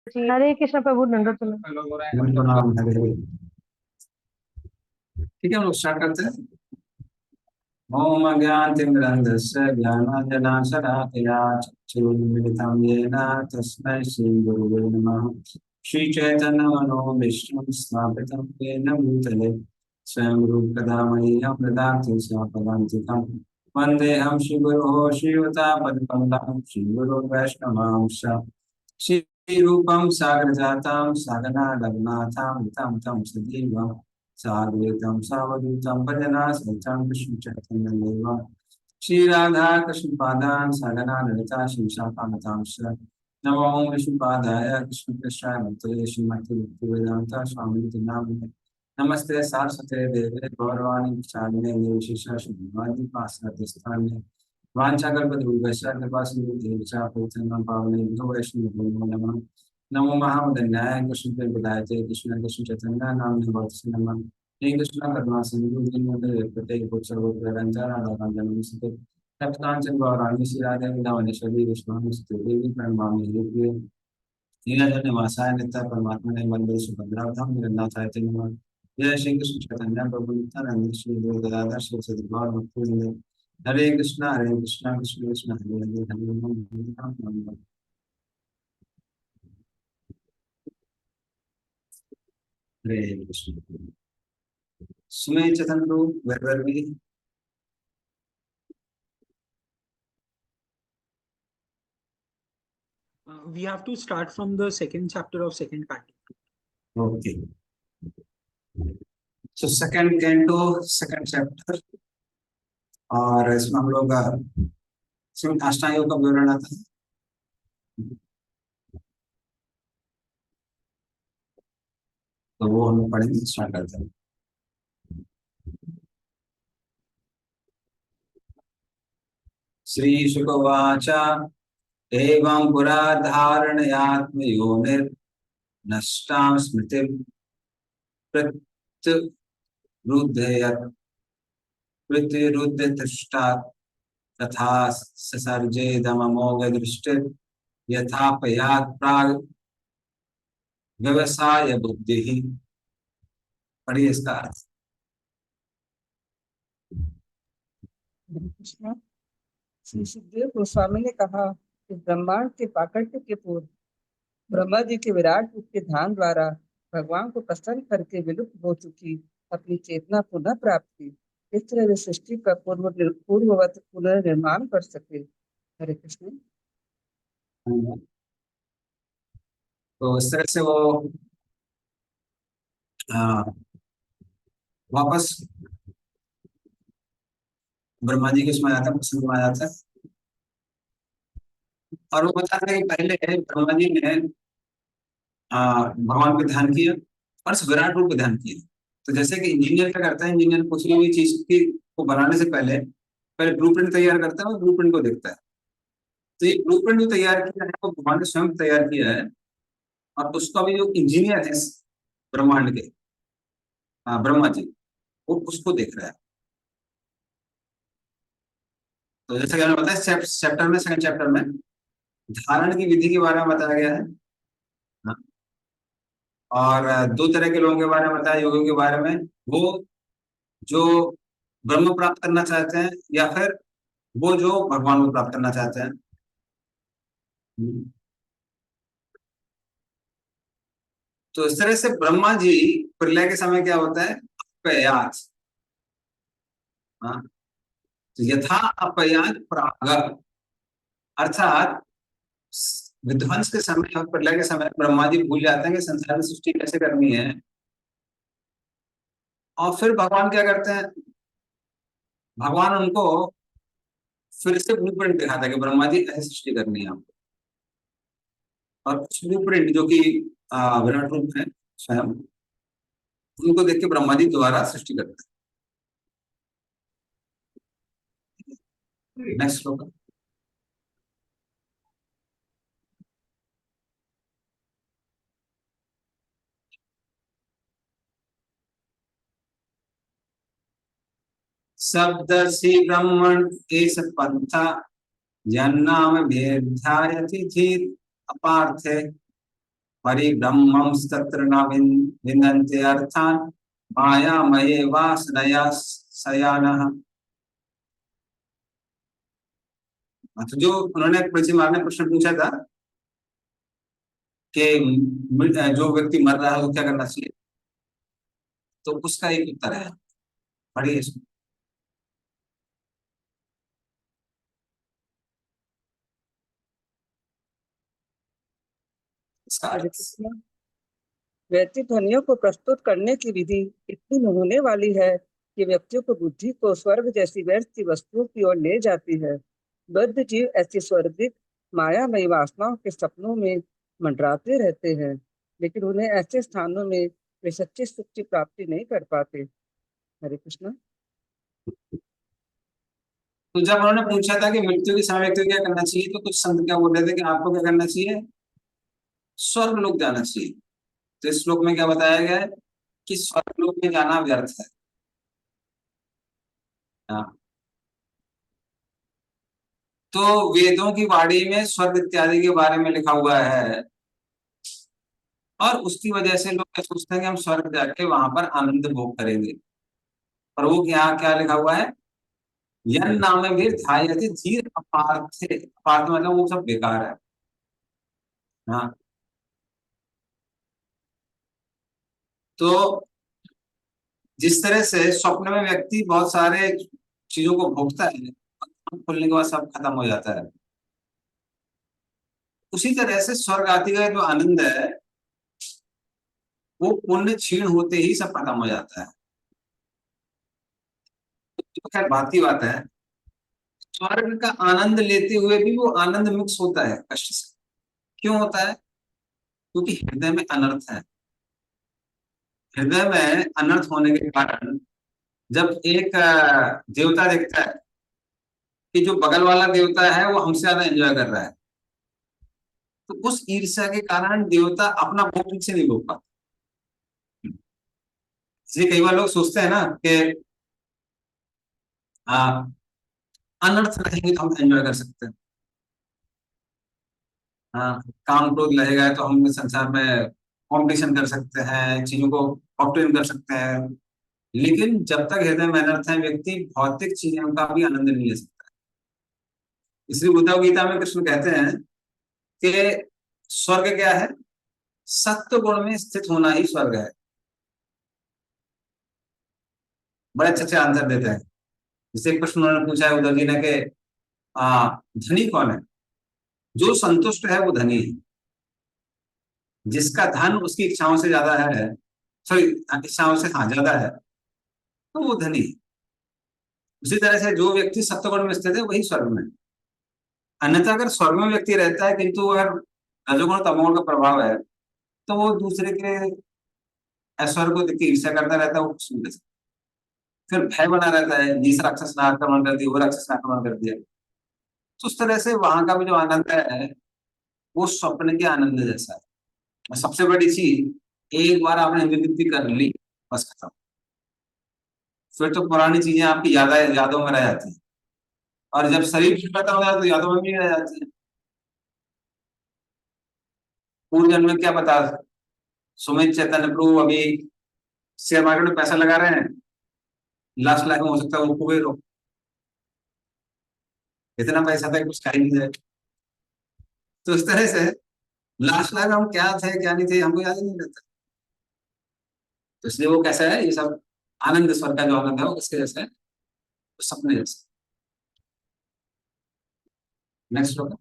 हरे कृष्ण प्रभु दंडवत प्रणाम। हरे। ठीक है, हम लोग स्टार्ट करते हैं। ओम अज्ञानतिमिरन्धस्य ज्ञानाञ्जनशलाकया चक्षुरुन्मिलितं येन तस्मै श्रीगुरुवे नमः। श्रीचैतन्यमनोभीष्टं स्थापितं येन भूतले स्वयं रूपकदा मह्यं ददाति स्वपदान्तिकं। वन्देऽहं श्रीगुरोः श्रीयुतापदकमलं श्रीगुरुवैष्णवांश श्रीरूपं सागरजातं सागना रघुनाथां तं तं सजीवं साद्वैतं सावधूतं भजना सहितं कृष्ण चैतन्य देवं श्री राधा कृष्ण पादान सागना ललिता शिवशाखामतांश नमो विष्णुपादाय कृष्ण कृष्णाय भक्तये श्रीमती भक्तिवेदांता स्वामी नामिने नमस्ते सारस्वते देवे गौरवाणी विचारिणे निर्विशेषा शुद्धवादी पाश्चात्य स्थाने वाञ्छाकल्पतरुभ्यश्च कृपासिन्धुभ्यश्च पतितानां पावनेभ्यो वैष्णवेभ्यो नमः। नमो महावदन्याय कृष्ण प्रदायते कृष्ण कृष्ण चैतन्य नामने भवति नमः। हे कृष्ण करुणा सिंधु दीनबन्धु प्रत्येक पुरुषोत्तरंजन तप्तांचल गौरांगी श्रीराधे वृंदावनेश्वरी विष्णु देवी प्रणमामि हरिप्रिय नीलाचल निवासाय नित्य परमात्मने वंदे सुभद्राभ्यां जगन्नाथाय ते नमः। जय श्री कृष्ण चैतन्य प्रभु नित्यानंद श्री गदाधर श्री सद्गुरु भक्तवृंद हरे कृष्णा कृष्ण कृष्ण हरे हरे हरे राम हरे राम राम राम। हरे Krishna. सुमे चतंडु वैवर्वी। We have to start from the second chapter of second canto. Okay, so second canto second chapter, और इसमें हम लोग अष्टांग योग का विवरण आता है। तो वो हम पढ़ेंगे, स्टार्ट करते हैं। श्री शुकवाच एवं पुरा धारणयात्मयोनिर्नष्टां स्मृतिं प्रत्युरुद्धयत् प्रतिरुद्धतिष्ठात् तथा ससर्जेदममोघदृष्टिर् यथापयात् प्राग् व्यवसाय बुद्धिः। पढ़िए इसका अर्थ। श्री सुखदेव गोस्वामी ने कहा कि ब्रह्मांड के प्राकट्य के पूर्व ब्रह्मा जी के विराट रूप के ध्यान द्वारा भगवान को प्रसन्न करके विलुप्त हो चुकी अपनी चेतना पुनः प्राप्त की। इस तरह वे सृष्टि का पूर्ववत पुनर्निर्माण कर सके। हरे कृष्ण। तो इस तरह से वो वापस ब्रह्मा जी के उसमें आता है, प्रसन्न में आ जाता है। और वो बताते हैं कि पहले ब्रह्मा जी ने भगवान पे ध्यान किया और इस विराट रूप पे ध्यान किया। तो जैसे कि इंजीनियर क्या करता है, इंजीनियर कुछ भी चीज की को बनाने से पहले पहले ब्लूप्रिंट तैयार करता है और ब्लूप्रिंट को देखता है। तो ये ब्लूप्रिंट जो तैयार किया है वो भगवान ने स्वयं तैयार किया है, और उसका भी जो इंजीनियर है ब्रह्मांड के, ब्रह्मा जी, वो उसको देख रहा है। तो जैसे कि हमने बताया चैप्टर में, सेकंड चैप्टर में धारण की विधि के बारे में बताया गया है। हाँ। और दो तरह के लोगों के बारे में बताया, योगियों के बारे में, वो जो ब्रह्म प्राप्त करना चाहते हैं या फिर वो जो भगवान को प्राप्त करना चाहते हैं। तो इस तरह से ब्रह्मा जी प्रलय के समय क्या होता है, अपयात। हाँ, तो यथा अपयात प्राग, अर्थात विध्वंस के समय और प्रलय के समय ब्रह्मा जी भूल जाते हैं कि संसार की सृष्टि कैसे करनी है, और फिर भगवान क्या करते हैं, भगवान उनको फिर से ब्लूप्रिंट दिखाता है कि ब्रह्मा जी ऐसे सृष्टि करनी है आपको। और कुछ ब्लूप्रिंट जो कि विराट रूप है स्वयं, उनको देख के ब्रह्मा जी दोबारा सृष्टि करते हैं। नेक्स्ट श्लोक। शब्दसी ब्रह्मण एष पंथा जन्नाम भेद्यायति धीर अपार्थे परिब्रह्मं तत्र न विन्दन्ते अर्थान् मायामये वासनया शयानः। तो जो उन्होंने पृथ्वीमान ने प्रश्न पूछा था कि जो व्यक्ति मर रहा है वो क्या करना चाहिए, तो उसका एक उत्तर है, पढ़िए इसको। इसका हरे अर्थ कृष्ण। व्यक्ति ध्वनियों को प्रस्तुत करने की विधि इतनी होने वाली है कि व्यक्तियों को बुद्धि को स्वर्ग जैसी व्यर्थ की वस्तुओं की ओर ले जाती है। बद्ध जीव ऐसी स्वर्गिक मायामयी वासनाओं के सपनों में मंडराते रहते हैं, लेकिन उन्हें ऐसे स्थानों में वे सच्ची सुख की प्राप्ति नहीं कर पाते। हरे कृष्ण। तो जब उन्होंने पूछा था कि मृत्यु के समय व्यक्ति को क्या करना चाहिए, तो कुछ संत क्या बोल रहे थे कि आपको क्या करना चाहिए, स्वर्ग लोक जाना चाहिए। तो इस श्लोक में क्या बताया गया है कि स्वर्ग लोक में जाना व्यर्थ है। हाँ। तो वेदों की वाणी में स्वर्ग इत्यादि के बारे में लिखा हुआ है, और उसकी वजह से लोग क्या सोचते हैं कि हम स्वर्ग जाके वहां पर आनंद भोग करेंगे। पर वो यहाँ क्या लिखा हुआ है, यन नाम भी ध्यायति धीर अपार्थे, अपार्थ मतलब वो सब बेकार है। हाँ। तो जिस तरह से स्वप्न में व्यक्ति बहुत सारे चीजों को भोगता है, खुलने के बाद सब खत्म हो जाता है, उसी तरह से स्वर्ग आदि का जो आनंद है वो पुण्य क्षीण होते ही सब खत्म हो जाता है। तो खैर बात की बात है, स्वर्ग का आनंद लेते हुए भी वो आनंद मिक्स होता है कष्ट से। क्यों होता है? क्योंकि हृदय में अनर्थ है। हृदय में अनर्थ होने के कारण जब एक देवता देखता है कि जो बगल वाला देवता है वो हमसे ज्यादा एंजॉय कर रहा है, तो उस ईर्ष्या के कारण देवता अपना भोग ठीक से नहीं भोग पाता। इसलिए कई बार लोग सोचते हैं ना कि अनर्थ रहेंगे तो हम एंजॉय कर सकते हैं। हाँ, काम क्रोध रहेगा तो हम संसार में कंपटीशन कर सकते हैं, चीजों को ऑप्टेन कर सकते हैं। लेकिन जब तक हृदय में अनर्थ है, व्यक्ति भौतिक चीजों का भी आनंद नहीं ले सकता। इसलिए बुद्ध गीता में कृष्ण कहते हैं कि स्वर्ग क्या है, सत्व गुण में स्थित होना ही स्वर्ग है। बड़े अच्छे अच्छे आंसर देते हैं। जैसे एक प्रश्न उन्होंने पूछा है उद्धव जी ने कि धनी कौन है? जो संतुष्ट है वो धनी है। जिसका धन उसकी इच्छाओं से ज्यादा है, सॉरी इच्छाओं से हाँ ज्यादा है, तो वो धनी है। उसी तरह से जो व्यक्ति सत्वगुण में स्थित है वही स्वर्ग में। अन्यथा अगर स्वर्ग में व्यक्ति रहता है किंतु अगर रजोगुण तमोगुण का प्रभाव है, तो वो दूसरे के ऐश्वर्य को देख के ईर्ष्या करता रहता है, वो कुछ नहीं कर सकता। फिर भय बना रहता है, जिस राक्षस ने आक्रमण कर दिया, वो राक्षस ने आक्रमण कर दिया। तो उस तरह से वहां का भी जो आनंद है वो स्वप्न के आनंद जैसा है। और सबसे बड़ी चीज, एक बार आपने निवृत्ति कर ली, बस खत्म। फिर तो पुरानी चीजें आपकी यादों में रह जाती है, और जब शरीर खत्म हो जाए तो यादों में भी रह जाती है। पूर्व जन्म में क्या पता, सुमित चैतन्य प्रभु अभी शेयर मार्केट में पैसा लगा रहे हैं, लास्ट लाइफ में हो सकता है वो कुबेर हो। इतना पैसा था कि कुछ खा ही नहीं जाए। तो इस तरह से लास्ट लाइफ में हम क्या थे क्या नहीं थे हमको याद ही नहीं रहता। तो इसलिए वो कैसा है, ये सब आनंद स्वर का जो आनंद है वो किसके जैसा है, वो सपने जैसा। नेक्स्ट श्लोक।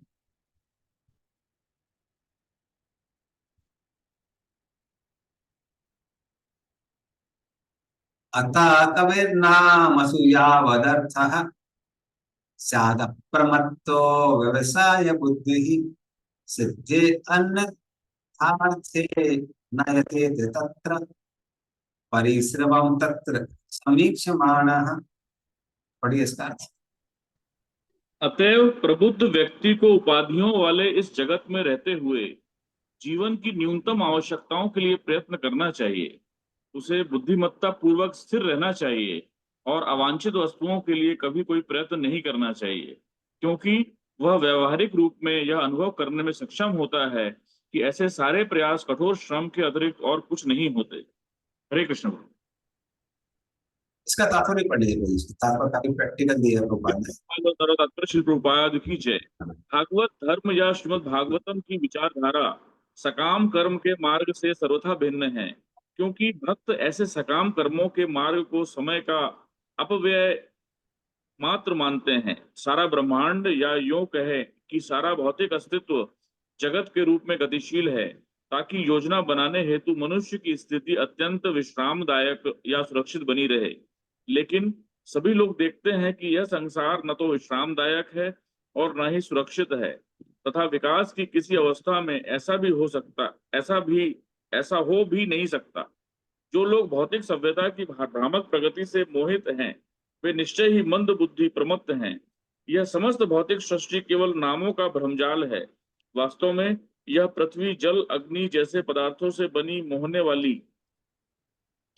अतः तवेर्नाम असूयावदर्थः स्यादप्रमत्तो व्यवसाय बुद्धि सिद्धे अन्यथार्थे न यतेत तत्र परिश्रमं तत्र समीक्षमाणः। पढ़िए इसका अर्थ। अतएव प्रबुद्ध व्यक्ति को उपाधियों वाले इस जगत में रहते हुए जीवन की न्यूनतम आवश्यकताओं के लिए प्रयत्न करना चाहिए। उसे बुद्धिमत्ता पूर्वक स्थिर रहना चाहिए और अवांछित वस्तुओं के लिए कभी कोई प्रयत्न नहीं करना चाहिए, क्योंकि वह व्यवहारिक रूप में यह अनुभव करने में सक्षम होता है कि ऐसे सारे प्रयास कठोर श्रम के अतिरिक्त और कुछ नहीं होते। हरे कृष्ण। इसका तात्पर्य पढ़िए कोई, इसका तात्पर्य काफी प्रैक्टिकल दिया है प्रभुपाद ने। तात्पर्य श्री प्रभुपाद की जय। भागवत धर्म या श्रीमद् भागवतम की विचारधारा सकाम कर्म के मार्ग से सर्वथा भिन्न है, क्योंकि भक्त ऐसे सकाम कर्मों के मार्ग को समय का अपव्यय मात्र मानते हैं। सारा ब्रह्मांड या यूं कहे कि सारा भौतिक अस्तित्व जगत के रूप में गतिशील है, ताकि योजना बनाने हेतु मनुष्य की स्थिति अत्यंत विश्रामदायक या सुरक्षित बनी रहे। लेकिन सभी लोग देखते हैं कि यह संसार न तो विश्रामदायक है और न ही सुरक्षित है, तथा विकास की किसी अवस्था में ऐसा हो भी नहीं सकता। जो लोग भौतिक सभ्यता की भ्रामक प्रगति से मोहित हैं, वे निश्चय ही मंद बुद्धि प्रमत्त हैं। यह समस्त भौतिक सृष्टि केवल नामों का भ्रमजाल है। वास्तव में यह पृथ्वी, जल, अग्नि जैसे पदार्थों से बनी मोहने वाली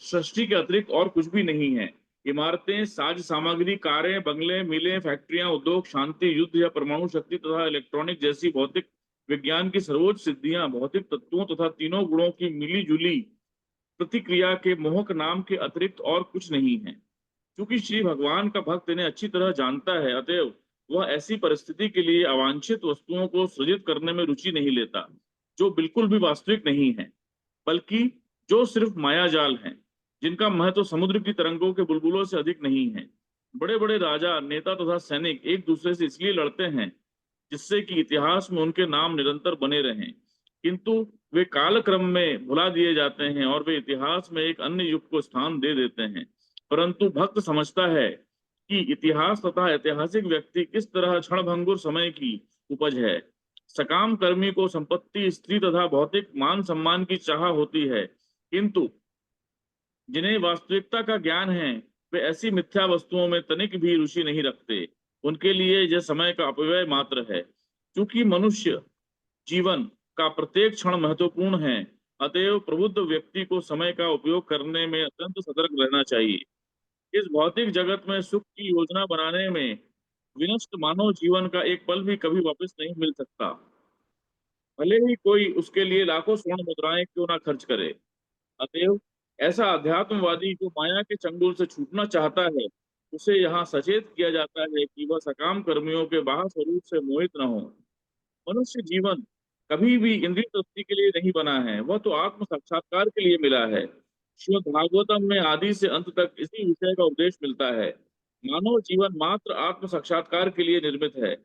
सृष्टि के अतिरिक्त और कुछ भी नहीं है। इमारतें, साज सामग्री, कारें, बंगले, मिलें, फैक्ट्रियां, उद्योग, शांति, युद्ध या परमाणु शक्ति तथा इलेक्ट्रॉनिक जैसी भौतिक विज्ञान की सर्वोच्च सिद्धियां भौतिक तत्वों तथा तीनों गुणों की मिली जुली प्रतिक्रिया के मोहक नाम के अतिरिक्त और कुछ नहीं है। क्योंकि श्री भगवान का भक्त इन्हें अच्छी तरह जानता है, अतएव वह ऐसी परिस्थिति के लिए अवांछित वस्तुओं को सृजित करने में रुचि नहीं लेता, जो बिल्कुल भी वास्तविक नहीं है, बल्कि जो सिर्फ मायाजाल हैं, जिनका महत्व समुद्र की तरंगों के बुलबुलों से अधिक नहीं है। बड़े बड़े राजा, नेता तथा सैनिक एक दूसरे से इसलिए लड़ते हैं जिससे कि इतिहास में उनके नाम निरंतर बने रहें, किंतु वे कालक्रम में भुला दिए जाते हैं और वे इतिहास में एक अन्य युग को स्थान दे देते हैं। परंतु भक्त समझता है कि इतिहास तथा ऐतिहासिक व्यक्ति किस तरह क्षणभंगुर समय की उपज है। सकाम कर्मी को संपत्ति, स्त्री तथा भौतिक मान सम्मान की चाह होती है, किंतु जिन्हें वास्तविकता का ज्ञान है, वे ऐसी मिथ्या वस्तुओं में तनिक भी रुचि नहीं रखते। उनके लिए यह समय का अपव्यय मात्र है। क्योंकि मनुष्य जीवन का प्रत्येक क्षण महत्वपूर्ण है, अतएव प्रबुद्ध व्यक्ति को समय का उपयोग करने में अत्यंत सतर्क रहना चाहिए। इस भौतिक जगत में सुख की योजना बनाने में विनष्ट मानव जीवन का एक पल भी कभी वापस नहीं मिल सकता, भले ही कोई उसके लिए लाखों स्वर्ण मुद्राएं क्यों ना खर्च करे। अतएव ऐसा अध्यात्मवादी जो माया के चंगुल से छूटना चाहता है, उसे यहाँ सचेत किया जाता है कि वह सकाम कर्मियों के बाह्य स्वरूप से मोहित न हो। मनुष्य जीवन कभी भी इंद्रिय तृप्ति के लिए नहीं बना है, वह तो आत्म साक्षात्कार के लिए मिला है। श्रीमद् भागवतम में आदि से अंत तक इसी विषय का उपदेश मिलता है। मानव जीवन मात्र आत्म साक्षात्कार के लिए निर्मित है।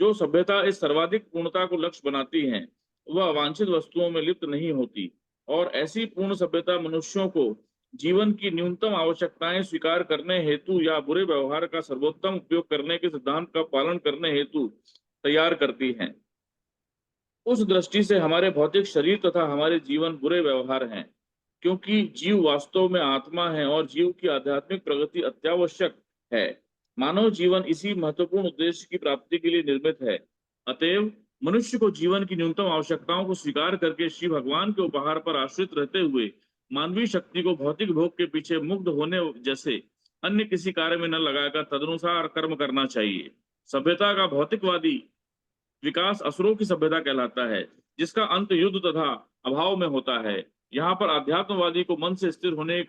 जो सभ्यता इस सर्वाधिक पूर्णता को लक्ष्य बनाती है, वह अवांछित वस्तुओं में लिप्त नहीं होती, और ऐसी पूर्ण सभ्यता मनुष्यों को जीवन की न्यूनतम आवश्यकताएं स्वीकार करने हेतु या बुरे व्यवहार का सर्वोत्तम उपयोग करने के सिद्धांत का पालन करने हेतु तैयार करती है। उस दृष्टि से हमारे भौतिक शरीर तथा हमारे जीवन बुरे व्यवहार हैं, क्योंकि जीव वास्तव में आत्मा है और जीव की आध्यात्मिक प्रगति अत्यावश्यक है। मानव जीवन इसी महत्वपूर्ण उद्देश्य की प्राप्ति के लिए निर्मित है। अतएव मनुष्य को जीवन की न्यूनतम आवश्यकताओं को स्वीकार करके श्री भगवान के उपहार पर आश्रित रहते हुए मानवीय शक्ति को भौतिक भोग के पीछे मुग्ध होने जैसे अन्य किसी कार्य में न लगाकर तदनुसार कर्म करना चाहिए। सभ्यता का भौतिकवादी विकास असुरों की सभ्यता कहलाता है, जिसका अंत युद्ध तथा अभाव में होता है। यहाँ पर आध्यात्मवादी को मन से स्थिर होने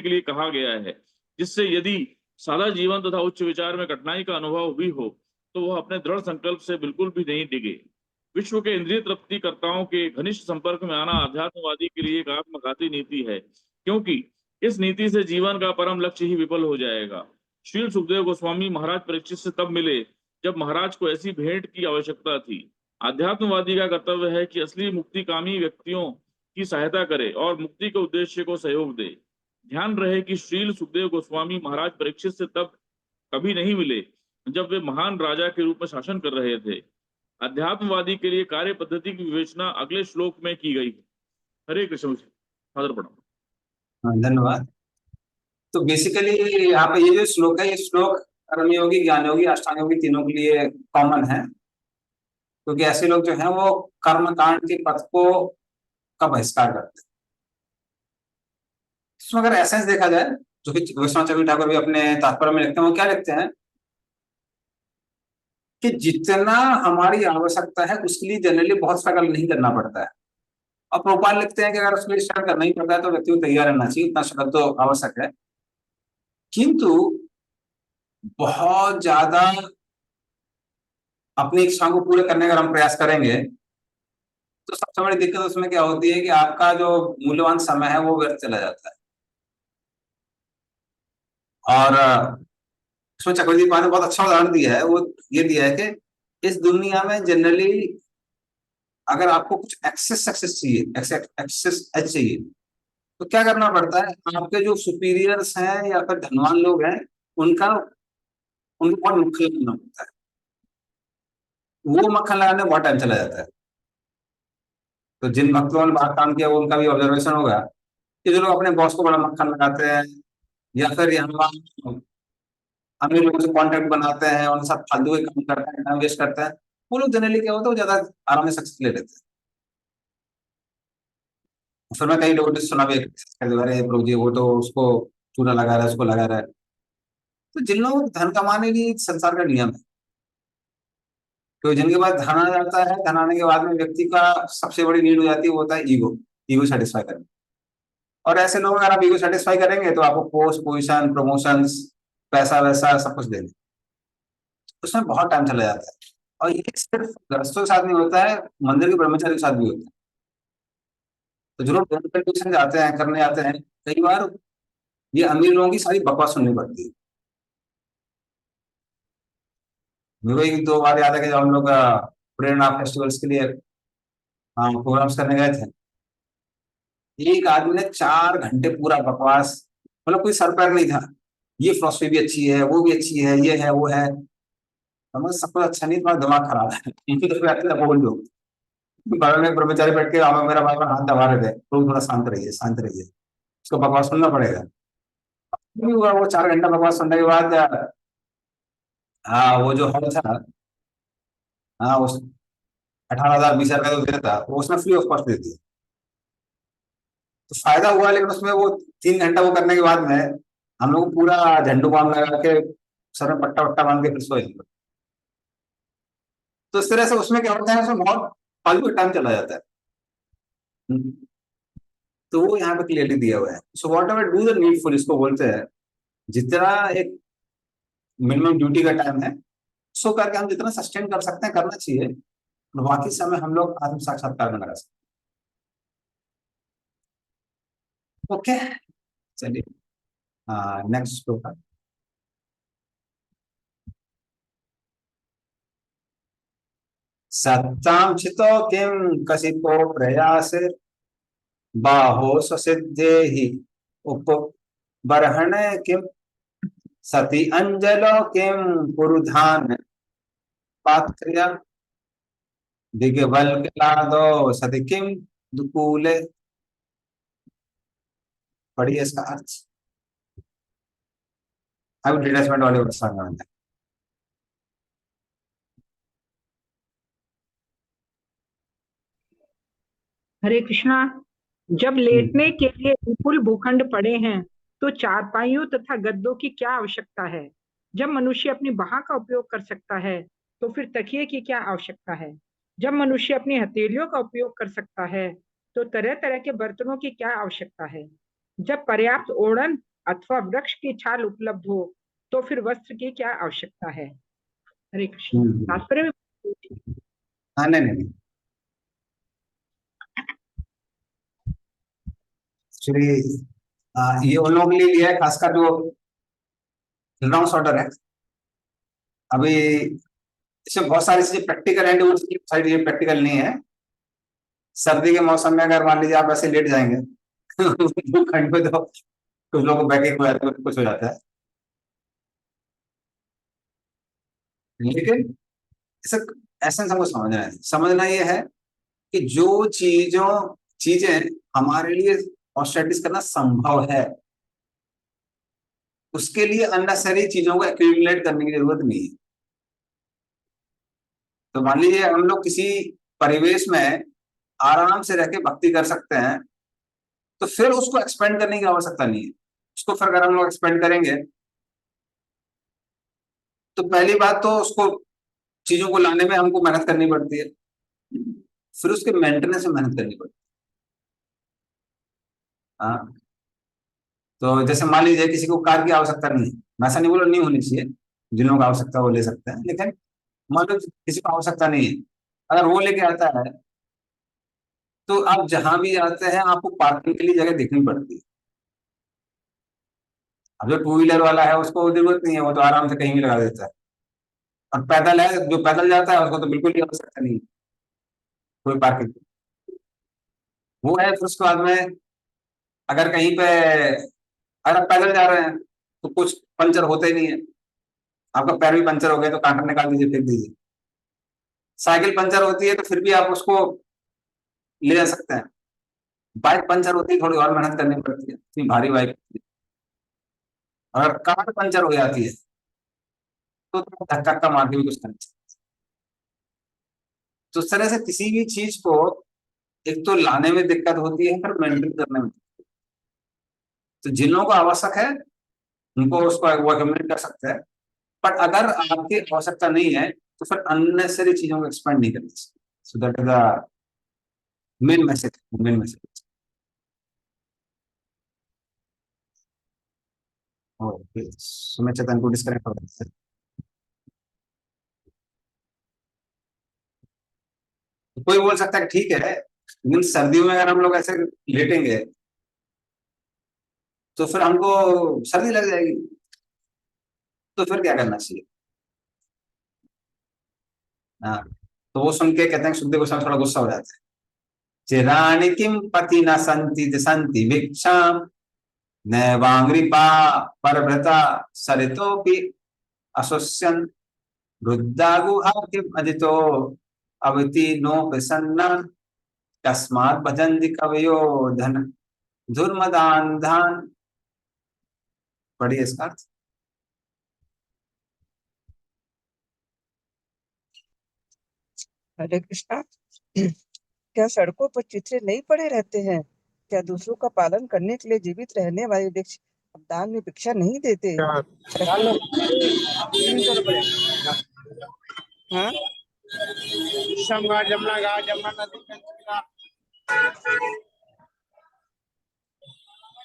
के लिए कहा गया है, जिससे यदि सादा जीवन तथा उच्च विचार में कठिनाई का अनुभव भी हो, तो वह अपने दृढ़ संकल्प से बिल्कुल भी नहीं डिगे। विश्व के इंद्रिय तृप्ति कर्ताओं के घनिष्ठ संपर्क में आना आध्यात्मवादी के लिए एक आत्मघाती नीति है, क्योंकि इस नीति से जीवन का परम लक्ष्य ही विफल हो जाएगा। श्री सुखदेव गोस्वामी महाराज परीक्षित से तब मिले जब महाराज को ऐसी भेंट की आवश्यकता थी। आध्यात्मवादी का कर्तव्य है कि असली मुक्तिकामी व्यक्तियों की सहायता करे और मुक्ति के उद्देश्य को सहयोग दे। ध्यान रहे कि श्रील सुखदेव गोस्वामी महाराज परीक्षित से तब कभी नहीं मिले जब वे महान राजा के रूप में शासन कर रहे थे। अध्यात्मवादी के लिए कार्य पद्धति की विवेचना अगले श्लोक में की गई है। हरे कृष्ण। फादर प्रणाम। धन्यवाद। तो बेसिकली यहाँ पे ये जो श्लोक है, ये श्लोक कर्मयोगी, ज्ञान योगी, अष्टांग योगी तीनों के लिए कॉमन है, क्योंकि ऐसे लोग जो हैं वो कर्म कांड के पथ को का बहिष्कार करते हैं। इसमें अगर एसेंस देखा जाए, जो कि विश्वनाथ चक्रवर्ती ठाकुर भी अपने तात्पर्य में लिखते हैं, वो क्या लिखते हैं कि जितना हमारी आवश्यकता है उसके लिए जनरली बहुत स्ट्रगल नहीं करना पड़ता है। और प्रोपाल लिखते हैं कि अगर उसके लिए स्ट्रगल करना ही पड़ता है तो व्यक्ति को तैयार रहना चाहिए, इतना स्ट्रगल तो आवश्यक है। किंतु बहुत ज्यादा अपनी इच्छाओं को पूरे करने का हम प्रयास करेंगे तो सबसे बड़ी दिक्कत उसमें क्या होती है कि आपका जो मूल्यवान समय है वो व्यर्थ चला जाता है। और उसमें चक्रवर्ती पाल ने बहुत अच्छा उदाहरण दिया है, वो ये दिया है कि इस दुनिया में जनरली अगर आपको कुछ एक्सेस सक्सेस चाहिए, एक्सेस एच चाहिए, तो क्या करना पड़ता है, आपके जो सुपीरियर्स हैं या फिर धनवान लोग हैं उनका उनको बहुत मक्खन लगाना पड़ता है। वो मक्खन लगाने में बहुत टाइम चला जाता है। तो जिन भक्तों ने बाहर काम किया वो उनका भी ऑब्जर्वेशन होगा कि जो लोग अपने बॉस को बड़ा मक्खन लगाते हैं या फिर यहाँ अमीर लोगों से कॉन्ट्रैक्ट बनाते हैं, उनके साथ फालतू के काम करते हैं, टाइम वेस्ट करते हैं, वो लोग जनरली क्या होता है वो ज्यादा आराम से सक्सेस ले लेते हैं। फिर मैं कई लोगों ने सुना भी है, अरे प्रभु जी वो तो उसको चूना लगा रहा है, उसको लगा रहा है। तो जिन लोगों को धन कमाने की संसार का नियम है, तो जिनके पास धन आ जाता है, धन आने के बाद में व्यक्ति का सबसे बड़ी नीड हो जाती है वो होता है ईगो, ईगो सेटिस्फाई करना। और ऐसे लोग अगर आप ईगो सेटिस्फाई करेंगे तो आपको पोस्ट पोजिशन प्रमोशंस पैसा वैसा सब कुछ देंगे, उसमें बहुत टाइम चला जाता है। और ये सिर्फ गृहस्थों के साथ नहीं होता है, मंदिर के ब्रह्मचारी के साथ भी होता है। तो जो लोग कंपटीशन जाते हैं करने आते हैं, कई बार ये अमीर लोगों की सारी बकवास सुननी पड़ती है। मेरे को एक दो बार याद है कि जब हम लोग प्रेरणा फेस्टिवल्स के लिए प्रोग्राम्स करने गए थे, एक आदमी ने 4 घंटे पूरा बकवास, मतलब कोई सर पैर नहीं था, ये फिलोसफी भी अच्छी है, वो भी अच्छी है, ये है वो है। समझ सब कुछ अच्छा नहीं, तुम्हारा दिमाग खराब है। तो कहते हैं, बोल दो। बगल में एक ब्रह्मचारी बैठ के मेरा बार बार हाथ दबा रहे थे, तो थोड़ा शांत रहिए शांत रहिए, उसको बकवास सुनना पड़ेगा। नहीं हुआ, वो 4 घंटा बकवास सुनने के बाद हाँ वो जो हॉल था, हाँ उस 18,000 20,000 का जो दे था वो उसने फ्री ऑफ कॉस्ट दे दिया। तो फायदा हुआ, लेकिन उसमें वो 3 घंटा वो करने के बाद में हम लोग पूरा झंडू बाम लगा के सर में पट्टा वट्टा बांध के फिर सोए। तो इस तरह से उसमें क्या होता है, उसमें बहुत फालतू टाइम चला जाता है। हम्म। तो वो यहाँ पे क्लियरली दिया हुआ है, so what ever do the needful, इसको बोलते हैं जितना एक मिनिमम ड्यूटी का टाइम है, सो करके हम जितना सस्टेन कर सकते हैं करना चाहिए, और बाकी समय हम लोग आत्म साक्षात्कार में लगा सकते हैं। ओके, चलिए नेक्स्ट श्लोक। सत्तां चितो किं कसिपो प्रयासे बाहो स्वसिद्धेहि उपबर्हणे किं सति अंजलो किं पुरुधान पात्र्य दिग्वल्क्लादो सति किं दुकूले। पढ़िए इसका अर्थ। आई विल डिटैचमेंट वाले वर्ड। हरे कृष्णा। जब लेटने के लिए विपुल भूखंड पड़े हैं तो चारपाइयों तथा गद्दों की क्या आवश्यकता है। जब मनुष्य अपनी बाह का उपयोग कर सकता है तो फिर तकिए की क्या आवश्यकता है। जब मनुष्य अपनी हथेलियों का उपयोग कर सकता है तो तरह तरह के बर्तनों की क्या आवश्यकता है। जब पर्याप्त ओढ़न अथवा वृक्ष की छाल उपलब्ध हो तो फिर वस्त्र की क्या आवश्यकता है। हरे कृष्ण। तात्पर्य में हाँ नहीं नहीं नहीं। श्री ये उन लोगों के लिए लिया है, खासकर जो लॉन्ग ऑर्डर है। अभी इसमें बहुत सारी चीजें प्रैक्टिकल है, सारी चीजें प्रैक्टिकल नहीं है। सर्दी के मौसम में अगर मान लीजिए आप ऐसे लेट जाएंगे ठंड में तो कुछ लोगों को बैकएक हो जाता है, कुछ हो जाता है। लेकिन इसे एसेंस हमको समझना है, समझना ये है कि जो चीजें हमारे लिए ऑस्टेटिस करना संभव है, उसके लिए अननेसेसरी चीजों को एक्यूमुलेट करने की जरूरत नहीं है। तो मान लीजिए हम लोग किसी परिवेश में आराम से रह के भक्ति कर सकते हैं, तो फिर उसको एक्सपेंड करने की आवश्यकता नहीं है। उसको फिर अगर हम लोग एक्सपेंड करेंगे तो पहली बात तो उसको चीजों को लाने में हमको मेहनत करनी पड़ती है, फिर उसके मेंटेनेंस में मेहनत करनी पड़ती है। हाँ, तो जैसे मान लीजिए किसी को कार की आवश्यकता नहीं है, मैं ऐसा नहीं बोला नहीं होनी चाहिए, जिन लोगों को आवश्यकता है वो ले सकते हैं, लेकिन मान लो किसी को आवश्यकता नहीं है, अगर वो लेके आता है तो आप जहां भी जाते हैं आपको पार्किंग के लिए जगह देखनी पड़ती है। अब जो टू व्हीलर वाला है उसको जरूरत नहीं है, वो तो आराम से कहीं भी लगा देता है, और पैदल है जो पैदल जाता है उसको तो बिल्कुल ही आवश्यकता नहीं है कोई पार्किंग। वो है, फिर उसके बाद में अगर कहीं पे, अगर आप पैदल जा रहे हैं तो कुछ पंचर होते ही नहीं है, आपका पैर भी पंचर हो गया तो कांटा निकाल दीजिए, फेंक दीजिए। साइकिल पंचर होती है तो फिर भी आप उसको ले जा सकते हैं। बाइक पंचर होती है, थोड़ी और मेहनत करनी पड़ती है, इतनी भारी बाइक होती है। अगर कार पंचर हो जाती है तो धक्का धक्का मार के भी कुछ नहीं। तो इस तरह से किसी भी चीज को एक तो लाने में दिक्कत होती है, फिर मेंटेन करने में। तो जिन लोगों को आवश्यक है उनको उसको वो अकोमोडेट कर सकते हैं, बट अगर आपकी आवश्यकता नहीं है तो फिर अननेसेसरी चीजों को एक्सपेंड नहीं करना चाहिए। So that is the main message, main message. Okay, Sumit Chetan को डिस्कनेक्ट हो गया। तो कोई बोल सकता है कि ठीक है, लेकिन सर्दियों में अगर हम लोग ऐसे लेटेंगे तो फिर हमको सर्दी लग जाएगी, तो फिर क्या करना चाहिए? हाँ, तो वो सुन के कहते हैं, सुखदेव गोस्वामी थोड़ा गुस्सा हो जाता है। चिराणि किम पति न संति दिशन्ति भिक्षाम नैवांग्रिपा परभृता सरितोपि असुष्यन् वृद्धा गुहा किम अजितो अवति नो प्रसन्न तस्मात् भजन्ति कवयो धन धुर्मदान धान। पढ़िए इसका अर्थ। हरे कृष्णा। क्या सड़कों पर चित्रे नहीं पड़े रहते हैं? क्या दूसरों का पालन करने के लिए जीवित रहने वाले वृक्ष अब दान में भिक्षा नहीं देते? हाँ,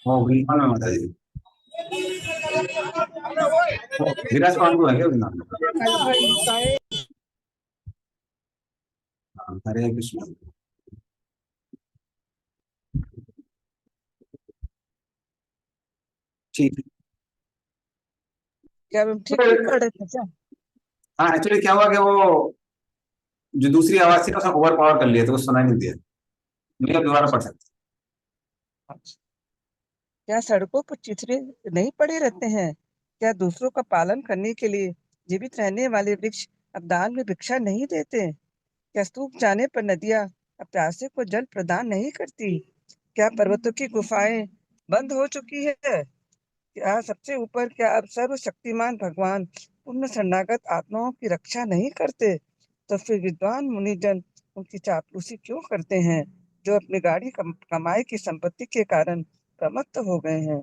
वो वृंदावन में माता जी, वो विराज पांडु है क्या वृंदावन में? हाँ, हरे कृष्ण। ठीक क्या हम ठीक नहीं है। पढ़ रहे थे क्या? हाँ, एक्चुअली क्या हुआ कि वो जो दूसरी आवाज थी ना उसने ओवर पावर कर लिया, तो वो सुनाई नहीं दिया। नहीं, अब दोबारा पढ़ सकते क्या सड़कों पर चित्रे नहीं पड़े रहते हैं? क्या दूसरों का पालन करने के लिए जीवित रहने वाले वृक्ष अब दान में भिक्षा नहीं देते? क्या सूख जाने पर नदियां अब प्यासे को जल प्रदान नहीं करती? क्या पर्वतों की गुफाएं बंद हो चुकी है? क्या सबसे ऊपर, क्या अब सर्वशक्तिमान भगवान पूर्ण शरणागत आत्माओं की रक्षा नहीं करते? तो फिर विद्वान मुनिजन उनकी चापलूसी क्यों करते हैं, जो अपनी गाड़ी कमाई की संपत्ति के कारण प्रमत्त हो गए हैं?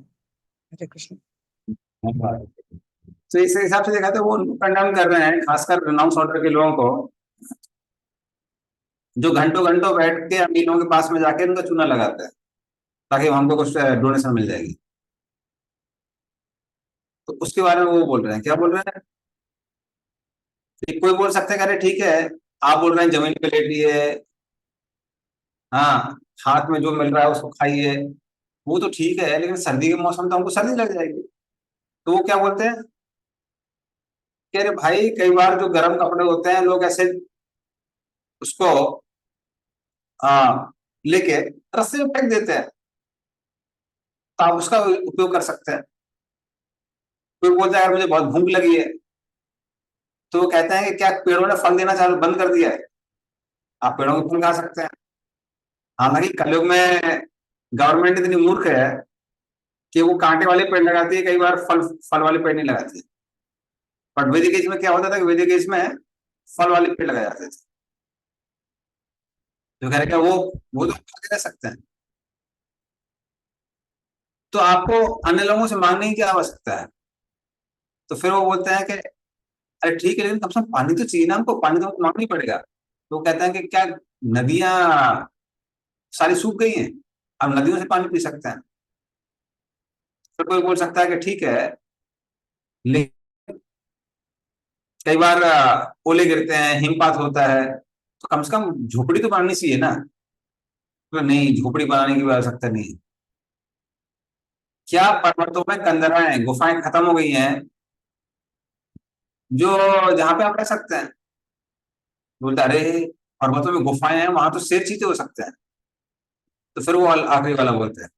हरे कृष्ण। हैं। तो इस हिसाब से देखा तो वो कंडेम कर रहे हैं, खासकर रिनाउंस ऑर्डर के लोगों को, जो घंटों घंटों बैठ के अमीरों के पास में जाके उनका चूना लगाते हैं ताकि हमको कुछ डोनेशन मिल जाएगी। तो उसके बारे में वो बोल रहे हैं, क्या बोल रहे हैं कि कोई बोल सकता है कि अरे ठीक है, आप बोल रहे हैं जमीन पे लेटिए, हाँ, हाथ में जो मिल रहा है उसको खाइए, वो तो ठीक है, लेकिन सर्दी के मौसम तो हमको सर्दी लग जाएगी। तो वो क्या बोलते हैं कि अरे भाई, कई बार जो गर्म कपड़े होते हैं लोग ऐसे उसको लेके रस्सी में फेंक देते हैं, तो आप उसका उपयोग कर सकते हैं। कोई बोलता है अगर मुझे बहुत भूख लगी है, तो वो कहते हैं कि क्या पेड़ों ने फल देना चालू बंद कर दिया है, आप पेड़ों के फल खा सकते हैं। हालांकि कलयुग में गवर्नमेंट इतनी मूर्ख है कि वो कांटे वाले पेड़ लगाती है, कई बार फल फल वाले पेड़ नहीं लगाती है। बट वैदिक एज में क्या होता था कि वैदिक एज में फल वाले पेड़ लगाए जाते थे। जो कह रहे हैं वो तो खा के रह सकते हैं, तो आपको अन्य लोगों से मांगने की क्या आवश्यकता है? तो फिर वो बोलते हैं कि अरे ठीक है, लेकिन कम से कम पानी तो चाहिए ना हमको, पानी तो हमको मांगना ही पड़ेगा। तो वो कहते हैं कि क्या नदियां सारी सूख गई हैं, अब नदियों से पानी पी सकते हैं? फिर कोई बोल सकता है कि ठीक है, लेकिन कई बार ओले गिरते हैं, हिमपात होता है, तो कम से कम झोपड़ी तो बनानी चाहिए ना। तो नहीं, झोपड़ी बनाने की आवश्यकता नहीं है। क्या पर्वतों में कंदराएं, गुफाएं खत्म हो गई हैं जो जहां पे आप रह सकते हैं? बोलते अरे, पर्वतों में गुफाएं हैं, वहां तो शेर चीते हो सकते हैं। तो फिर वो आखिरी वाला बोलते हैं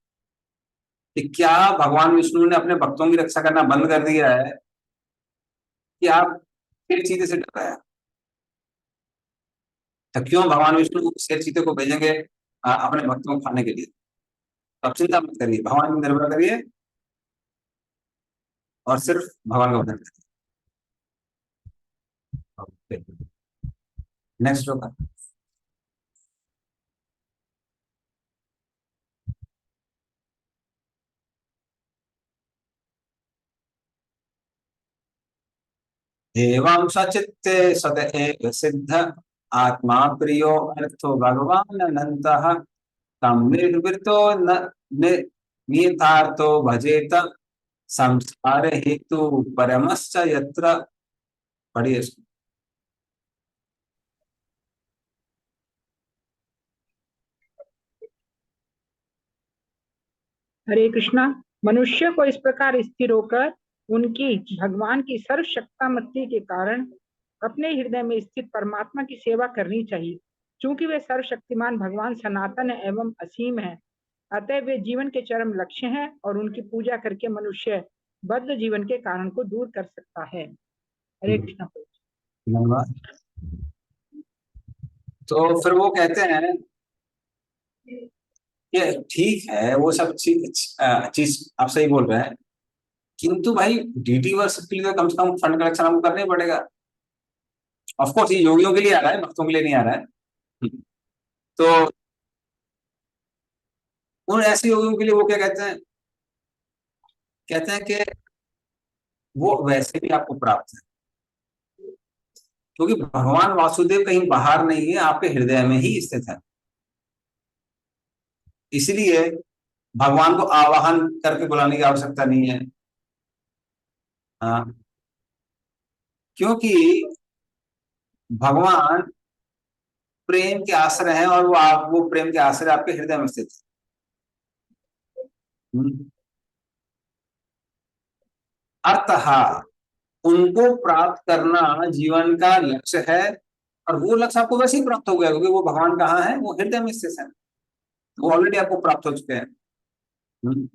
कि क्या भगवान विष्णु ने अपने भक्तों की रक्षा करना बंद कर दिया है कि आप शेर चीते से डर रहे हैं? तो क्यों भगवान विष्णु शेर चीते को भेजेंगे अपने भक्तों को खाने के लिए? तो आप चिंता मत करिए, भगवान पर निर्भर करिए और सिर्फ भगवान का भजन करिए। नेक्स्ट होगा। एवं सचित्ते सदैव सिद्ध आत्मा प्रियो अर्थो भगवान अनंतः तम निर्वृतो न नि- नियतार्थो भजेत संसार हेतु परमश्च यत्र। पढ़िए इसको। हरे कृष्णा। मनुष्य को इस प्रकार स्थिर होकर उनकी भगवान की सर्वशक्तिमत्ति के कारण अपने हृदय में स्थित परमात्मा की सेवा करनी चाहिए। क्योंकि वे सर्वशक्तिमान भगवान सनातन एवं असीम है, अतः वे जीवन के चरम लक्ष्य हैं और उनकी पूजा करके मनुष्य बद्ध जीवन के कारण को दूर कर सकता है। हरे कृष्णा। धन्यवाद। तो फिर वो कहते हैं कि ठीक है, वो सब चीज आप सही बोल रहे हैं, किंतु भाई डीटी वर्ष के लिए तो कम से कम फंड कलेक्शन हमको करना ही पड़ेगा। ऑफ कोर्स ये योगियों के लिए आ रहा है, भक्तों के लिए नहीं आ रहा है। तो उन ऐसे योगियों के लिए वो क्या कहते हैं, कहते हैं कि वो वैसे भी आपको प्राप्त है, क्योंकि भगवान वासुदेव कहीं बाहर नहीं है, आपके हृदय में ही स्थित है। इसलिए भगवान को आवाहन करके बुलाने की आवश्यकता नहीं है। हाँ, क्योंकि भगवान प्रेम के आश्रय हैं और वो प्रेम के आश्रय आपके हृदय में स्थित है। अतः उनको प्राप्त करना जीवन का लक्ष्य है, और वो लक्ष्य आपको वैसे ही प्राप्त हो गया, क्योंकि वो भगवान कहाँ है, वो हृदय में स्थित है। वो ऑलरेडी आपको प्राप्त हो चुके हैं। हम्म।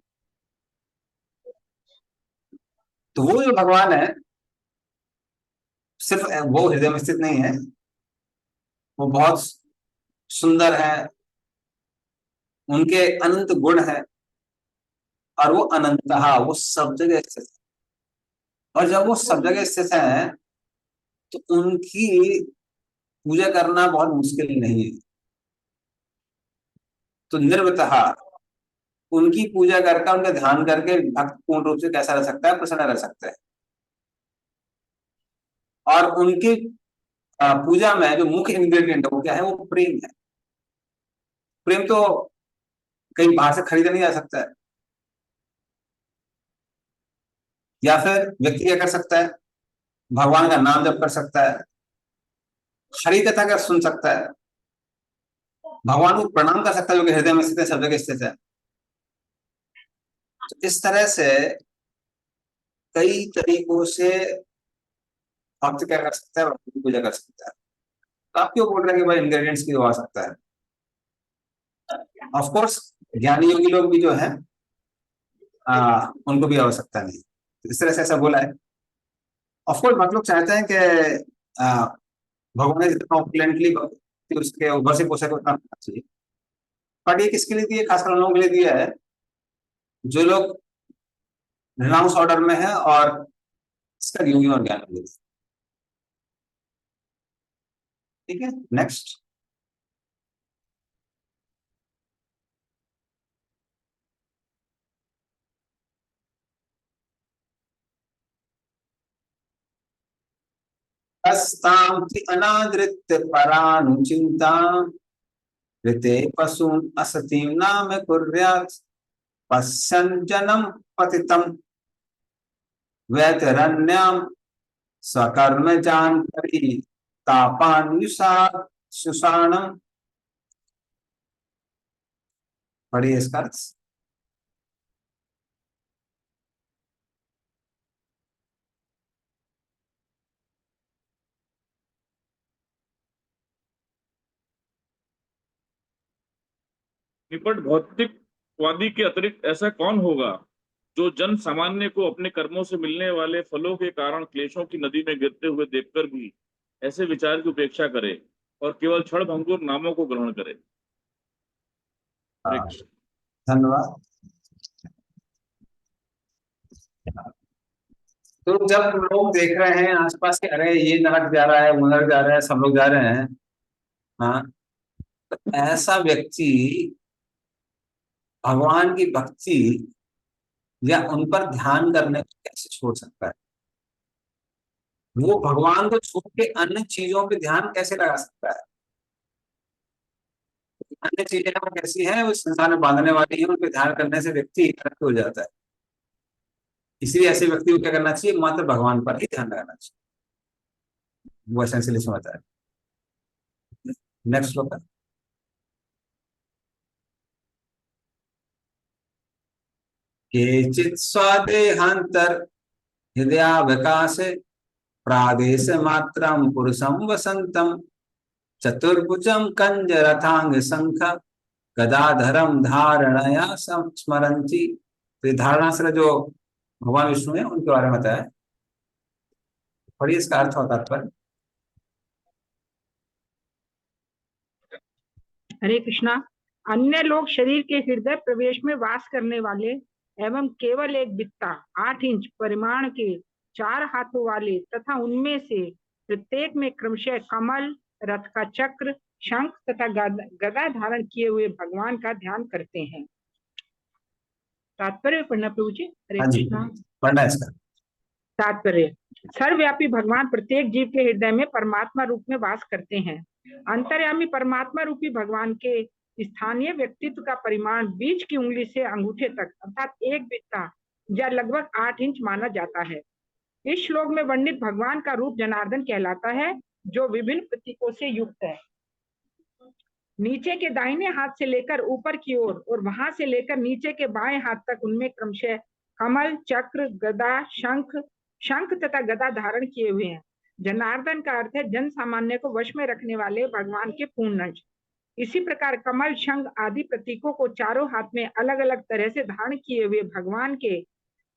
तो वो जो भगवान है, सिर्फ वो हृदय में स्थित नहीं है, वो बहुत सुंदर है, उनके अनंत गुण है, और वो अनंत, वो सब जगह स्थित है। और जब वो सब जगह स्थित है, तो उनकी पूजा करना बहुत मुश्किल नहीं है। तो निर्वतः उनकी पूजा करके, उनका ध्यान करके भक्त पूर्ण रूप से कैसा रह सकता है, प्रसन्न रह सकता है। और उनकी पूजा में जो मुख्य इंग्रेडिएंट है वो क्या है, वो प्रेम है। प्रेम तो कहीं बाहर से खरीदा नहीं जा सकता है। या फिर व्यक्ति क्या कर सकता है, भगवान का नाम जप कर सकता है, हरि कथा का सुन सकता है, भगवान को प्रणाम कर सकता है, जो कि हृदय में स्थित है, सब जगह स्थित है। तो इस तरह से कई तरीकों से भक्त क्या कर सकता है, भगवान की पूजा कर सकता है। तो आप क्यों बोल रहे हैं कि भाई इंग्रेडिएंट्स की आ सकता है? ऑफ कोर्स ज्ञानी योगी लोग भी जो है उनको भी आवश्यकता नहीं। तो इस तरह से ऐसा बोला है। ऑफ कोर्स बहुत लोग चाहते हैं कि आ, भगवान ने जितना ऑपुलेंटली उसके ऊपर से पोषक उतना होना चाहिए। बट ये किसके लिए दिया, खासकर उन लोगों के लिए दिया है जो लोग रिनाउंस ऑर्डर में है और इसका योगी और ज्ञान मिले। ठीक है, नेक्स्ट। अस्तांति अनादृत्य परानुचिंता ऋते पशून् असतीं नाम कुर्यात् पश्यन् जनम् पतितं वैतरण्यां स्वकर्मजान् परितापान् सुषाणम्। पढ़िए इसका अर्थ। निपट भौतिकवादी के अतिरिक्त ऐसा कौन होगा जो जन सामान्य को अपने कर्मों से मिलने वाले फलों के कारण क्लेशों की नदी में गिरते हुए देखकर भी ऐसे विचार की उपेक्षा करे और केवल क्षण भंगुर नामों को ग्रहण करे। धन्यवाद। तो जब लोग देख रहे हैं आसपास के, अरे ये नरक जा रहा है, वो नरक जा रहा है, सब लोग जा रहे हैं, हाँ, तो ऐसा व्यक्ति भगवान की भक्ति या उन पर ध्यान करने को कैसे छोड़ सकता है? वो भगवान को छोड़ के अन्य चीजों पे ध्यान कैसे लगा सकता है? अन्य चीजें वो कैसी हैं, वो संसार में बांधने वाली है, उन पे ध्यान करने से व्यक्ति नरक हो जाता है। इसलिए ऐसे व्यक्ति को क्या करना चाहिए? मात्र भगवान पर ही ध्यान लगाना चाहिए। वो एसेंशियली समझता है। नेक्स्ट श्लोक। केचित् स्वादेहांतर हृदयावकाशे प्रादेश मात्रं पुरुषं वसंतम चतुर्भुजं कंजरथांग शंख गदाधरम धारणया स्मरन्ति। तो धारणास्त्र जो भगवान विष्णु है उनके बारे में बताया। पढ़िए इसका अर्थ और तात्पर्य। हरे कृष्णा। अन्य लोग शरीर के हृदय प्रवेश में वास करने वाले एवं केवल एक बित्ता 8 इंच परिमाण के 4 हाथों वाले तथा उनमें से प्रत्येक में क्रमशः कमल, रथ का चक्र, शंख तथा गदा धारण किए हुए भगवान का ध्यान करते हैं। तात्पर्य पढ़ना प्रभु जी। हरे कृष्णा। पढ़ना इसका तात्पर्य। सर्वव्यापी भगवान प्रत्येक जीव के हृदय में परमात्मा रूप में वास करते हैं। अंतर्यामी परमात्मा रूपी भगवान के स्थानीय व्यक्तित्व का परिमाण बीच की उंगली से अंगूठे तक अर्थात एक बित्ता या लगभग 8 इंच माना जाता है। इस श्लोक में वर्णित भगवान का रूप जनार्दन कहलाता है, जो विभिन्न प्रतीकों से युक्त है। नीचे के दाहिने हाथ से लेकर ऊपर की ओर और वहां से लेकर नीचे के बाएं हाथ तक उनमें क्रमशः कमल, चक्र, गदा, शंख तथा गदा धारण किए हुए हैं। जनार्दन का अर्थ है जन सामान्य को वश में रखने वाले भगवान के पूर्ण अंश। इसी प्रकार कमल, शंख आदि प्रतीकों को चारों हाथ में अलग अलग तरह से धारण किए हुए भगवान के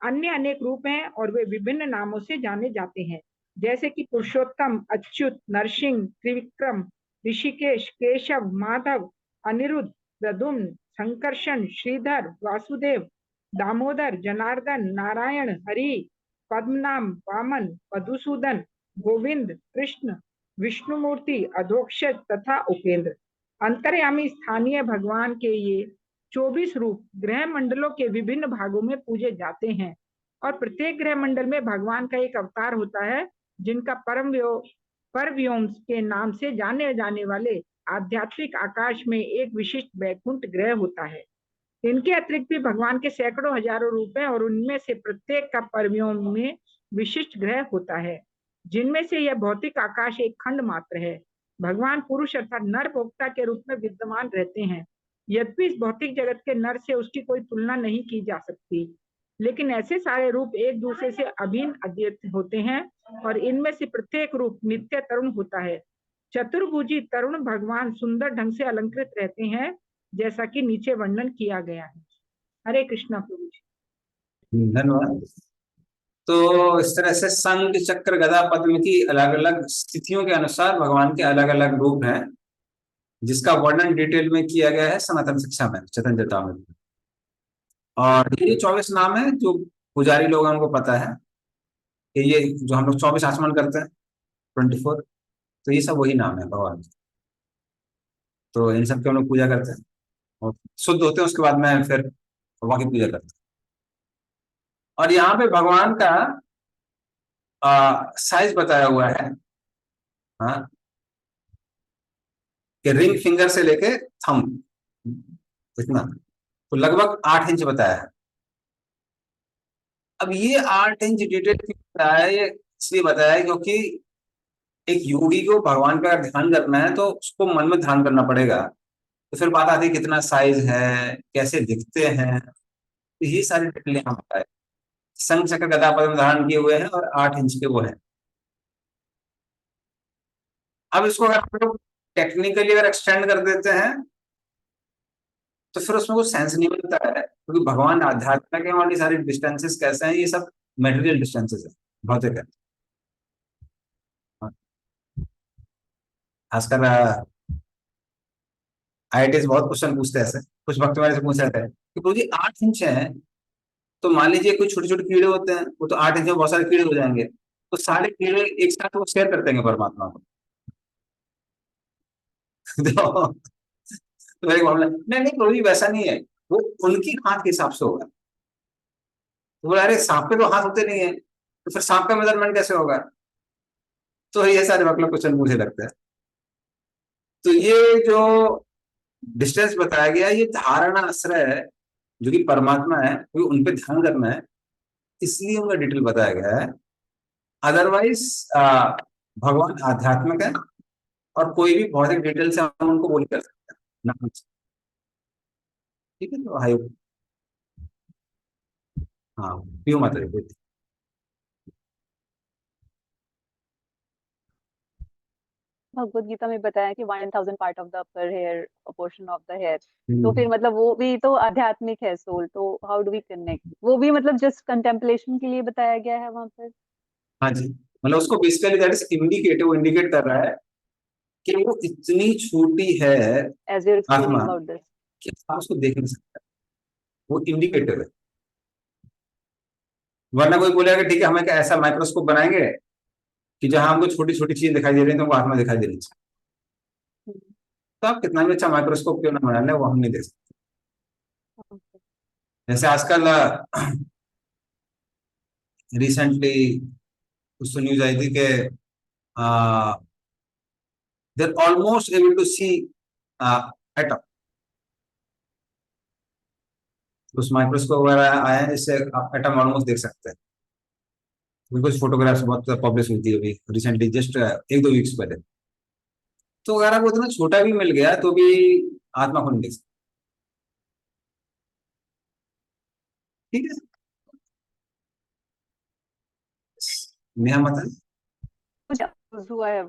अन्य अनेक रूप हैं और वे विभिन्न नामों से जाने जाते हैं, जैसे कि पुरुषोत्तम, अच्युत, नरसिंह, त्रिविक्रम, ऋषिकेश, केशव, माधव, अनिरुद्ध, प्रद्युम्न, संकर्षण, श्रीधर, वासुदेव, दामोदर, जनार्दन, नारायण, हरि, पद्मनाम, वामन, मधुसूदन, गोविंद, कृष्ण, विष्णुमूर्ति, अधोक्षज तथा उपेंद्र। अंतर्यामी स्थानीय भगवान के ये 24 रूप ग्रह मंडलों के विभिन्न भागों में पूजे जाते हैं और प्रत्येक ग्रह मंडल में भगवान का एक अवतार होता है, जिनका परव्योम के नाम से जाने जाने वाले आध्यात्मिक आकाश में एक विशिष्ट वैकुंठ ग्रह होता है। इनके अतिरिक्त भी भगवान के सैकड़ों हजारों रूप हैं और उनमें से प्रत्येक का परव्योम में विशिष्ट ग्रह होता है, जिनमें से यह भौतिक आकाश एक खंड मात्र है। भगवान पुरुष अर्थात नर भोक्ता के रूप में विद्यमान रहते हैं। यद्यपि इस भौतिक जगत के नर से उसकी कोई तुलना नहीं की जा सकती, लेकिन ऐसे सारे रूप एक दूसरे से अभिन्न अद्वितीय होते हैं और इनमें से प्रत्येक रूप नित्य तरुण होता है। चतुर्भुजी तरुण भगवान सुंदर ढंग से अलंकृत रहते हैं, जैसा कि नीचे वर्णन किया गया है। हरे कृष्णा प्रभु जी। धन्यवाद। तो इस तरह से संग, चक्र, गदा, पद्म की अलग अलग स्थितियों के अनुसार भगवान के अलग अलग रूप हैं, जिसका वर्णन डिटेल में किया गया है सनातन शिक्षा में, चैतन्य चेतावनी में। और ये 24 नाम है जो पुजारी लोग हैं उनको पता है कि ये जो हम लोग 24 आचमन करते हैं 24, तो ये सब वही नाम है भगवान के। तो इन सब की हम लोग पूजा करते हैं और शुद्ध होते हैं, उसके बाद में फिर भगवान की पूजा करते हैं। और यहाँ पे भगवान का साइज बताया हुआ है हाँ, कि रिंग फिंगर से लेके थंब इतना, तो लगभग 8 इंच बताया है। अब ये 8 इंच डिटेल क्यों बताया है? ये इसलिए बताया है क्योंकि एक योगी को भगवान का ध्यान करना है तो उसको मन में ध्यान करना पड़ेगा। तो फिर बात आती है कितना साइज है, कैसे दिखते हैं, तो ये सारी डिटेल यहाँ बताए। शंख चक्र गदा पद्म धारण किए हुए हैं और 8 इंच के वो है। अब इसको अगर हम लोग टेक्निकली अगर एक्सटेंड कर देते हैं तो फिर उसमें कुछ सेंस नहीं बनता है, क्योंकि भगवान आध्यात्म के वाली सारी डिस्टेंसेस कैसे हैं, ये सब मेटेरियल डिस्टेंसेस है, भौतिक है। खासकर आईआईटीज बहुत क्वेश्चन पूछते हैं ऐसे, कुछ वक्त मेरे से पूछ रहे थे कि गुरु जी 8 इंच है, तो मान लीजिए कोई छोटे छोटे कीड़े होते हैं, वो तो 8 इंच में बहुत सारे कीड़े हो जाएंगे, तो सारे कीड़े एक साथ वो शेयर करते हैं परमात्मा को। तो मेरे मामला नहीं नहीं प्रभु जी वैसा नहीं है, वो उनकी हाथ के हिसाब से होगा। तो बोला अरे सांप के तो हाथ होते नहीं है, तो फिर सांप का मेजरमेंट कैसे होगा? तो ये सारे मतलब क्वेश्चन मुझे लगते हैं। तो ये जो डिस्टेंस बताया गया, ये धारणा आश्रय है, जो कि परमात्मा है, क्योंकि उन पे ध्यान करना है, इसलिए उनका डिटेल बताया गया है। अदरवाइज भगवान आध्यात्मिक है और कोई भी भौतिक डिटेल से हम उनको बोल कर सकते हैं ना। ठीक है, तो हाई, हाँ क्यों माता जी बोलिए। भगवत गीता में बताया कि 1000 part of the upper hair, portion of the hair. तो फिर मतलब वो भी तो आध्यात्मिक है सोल, तो हाउ डू वी कनेक्ट? वो भी मतलब जस्ट कंटेम्पलेशन के लिए बताया गया है वहां पर। हाँ जी, मतलब उसको बेसिकली दैट इज इंडिकेट, वो इंडिकेट कर रहा है कि वो इतनी छोटी है एज यू एक्सप्लेनिंग आत्मा अबाउट दिस। कि आप उसको देख नहीं सकते, वो इंडिकेटर है। वरना कोई बोलेगा कि ठीक है हम एक ऐसा माइक्रोस्कोप बनाएंगे कि जहां हमको छोटी छोटी चीजें दिखाई दे रही है, तो वो आत्मा दिखाई दे रही है। तो आप कितना भी अच्छा माइक्रोस्कोप क्यों ना बना लें, वो हम नहीं देख सकते। जैसे आजकल रिसेंटली कुछ न्यूज आई थी कि they're almost able to see atom, उस माइक्रोस्कोप वगैरह आए हैं जिससे आप एटम ऑलमोस्ट देख सकते हैं। कुछ फोटोग्राफ्स बहुत पब्लिश हुई थी अभी रिसेंटली, जस्ट 1-2 वीक्स पहले। तो अगर आपको इतना छोटा भी मिल गया तो भी आत्मा को नहीं देख सकते। ठीक है, नेहा माता जी। हुआ है।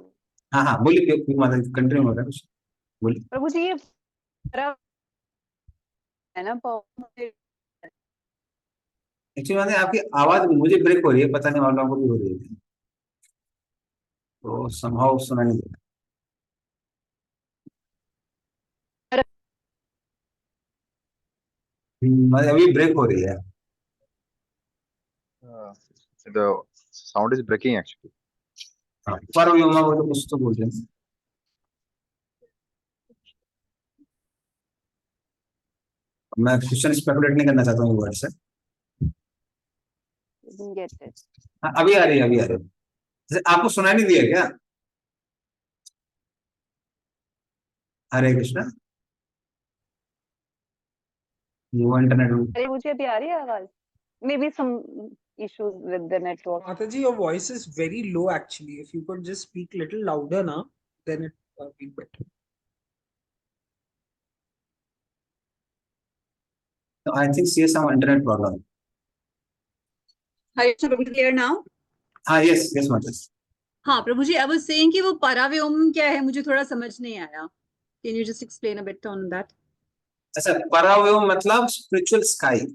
हाँ हाँ बोलिए, माता जी कंटिन्यू हो रहा है कुछ, बोलिए। प्रभु जी ये बड़ा है ना एक्चुअली माता जी आपकी आवाज मुझे ब्रेक हो रही है, पता नहीं और लोगों को भी हो रही है, तो संभव सुना नहीं देता। मतलब अभी ब्रेक हो रही है। The sound is breaking actually. हाँ, पर व्योमा वो तो कुछ तो बोल रहे हैं। मैं क्वेश्चन स्पेकुलेट नहीं करना चाहता हूँ वर्ड से। didn't get it. हाँ, अभी आ रही है, अभी आ रही है। जैसे आपको सुनाई नहीं दिया क्या? हरे कृष्णा, वो इंटरनेट। अरे मुझे अभी आ रही है आवाज? May be some issues with the network. Mataji, your voice is very low actually. If you could just speak little louder now, then it would be better. I think she has some internet problem. Hi, so Prabhu clear now? हाँ yes yes माता जी। हाँ प्रभु जी, I was saying कि वो paravyom क्या है, मुझे थोड़ा समझ नहीं आया. Can you just explain a bit on that? अच्छा, पराव्योम मतलब स्पिरिचुअल स्काई।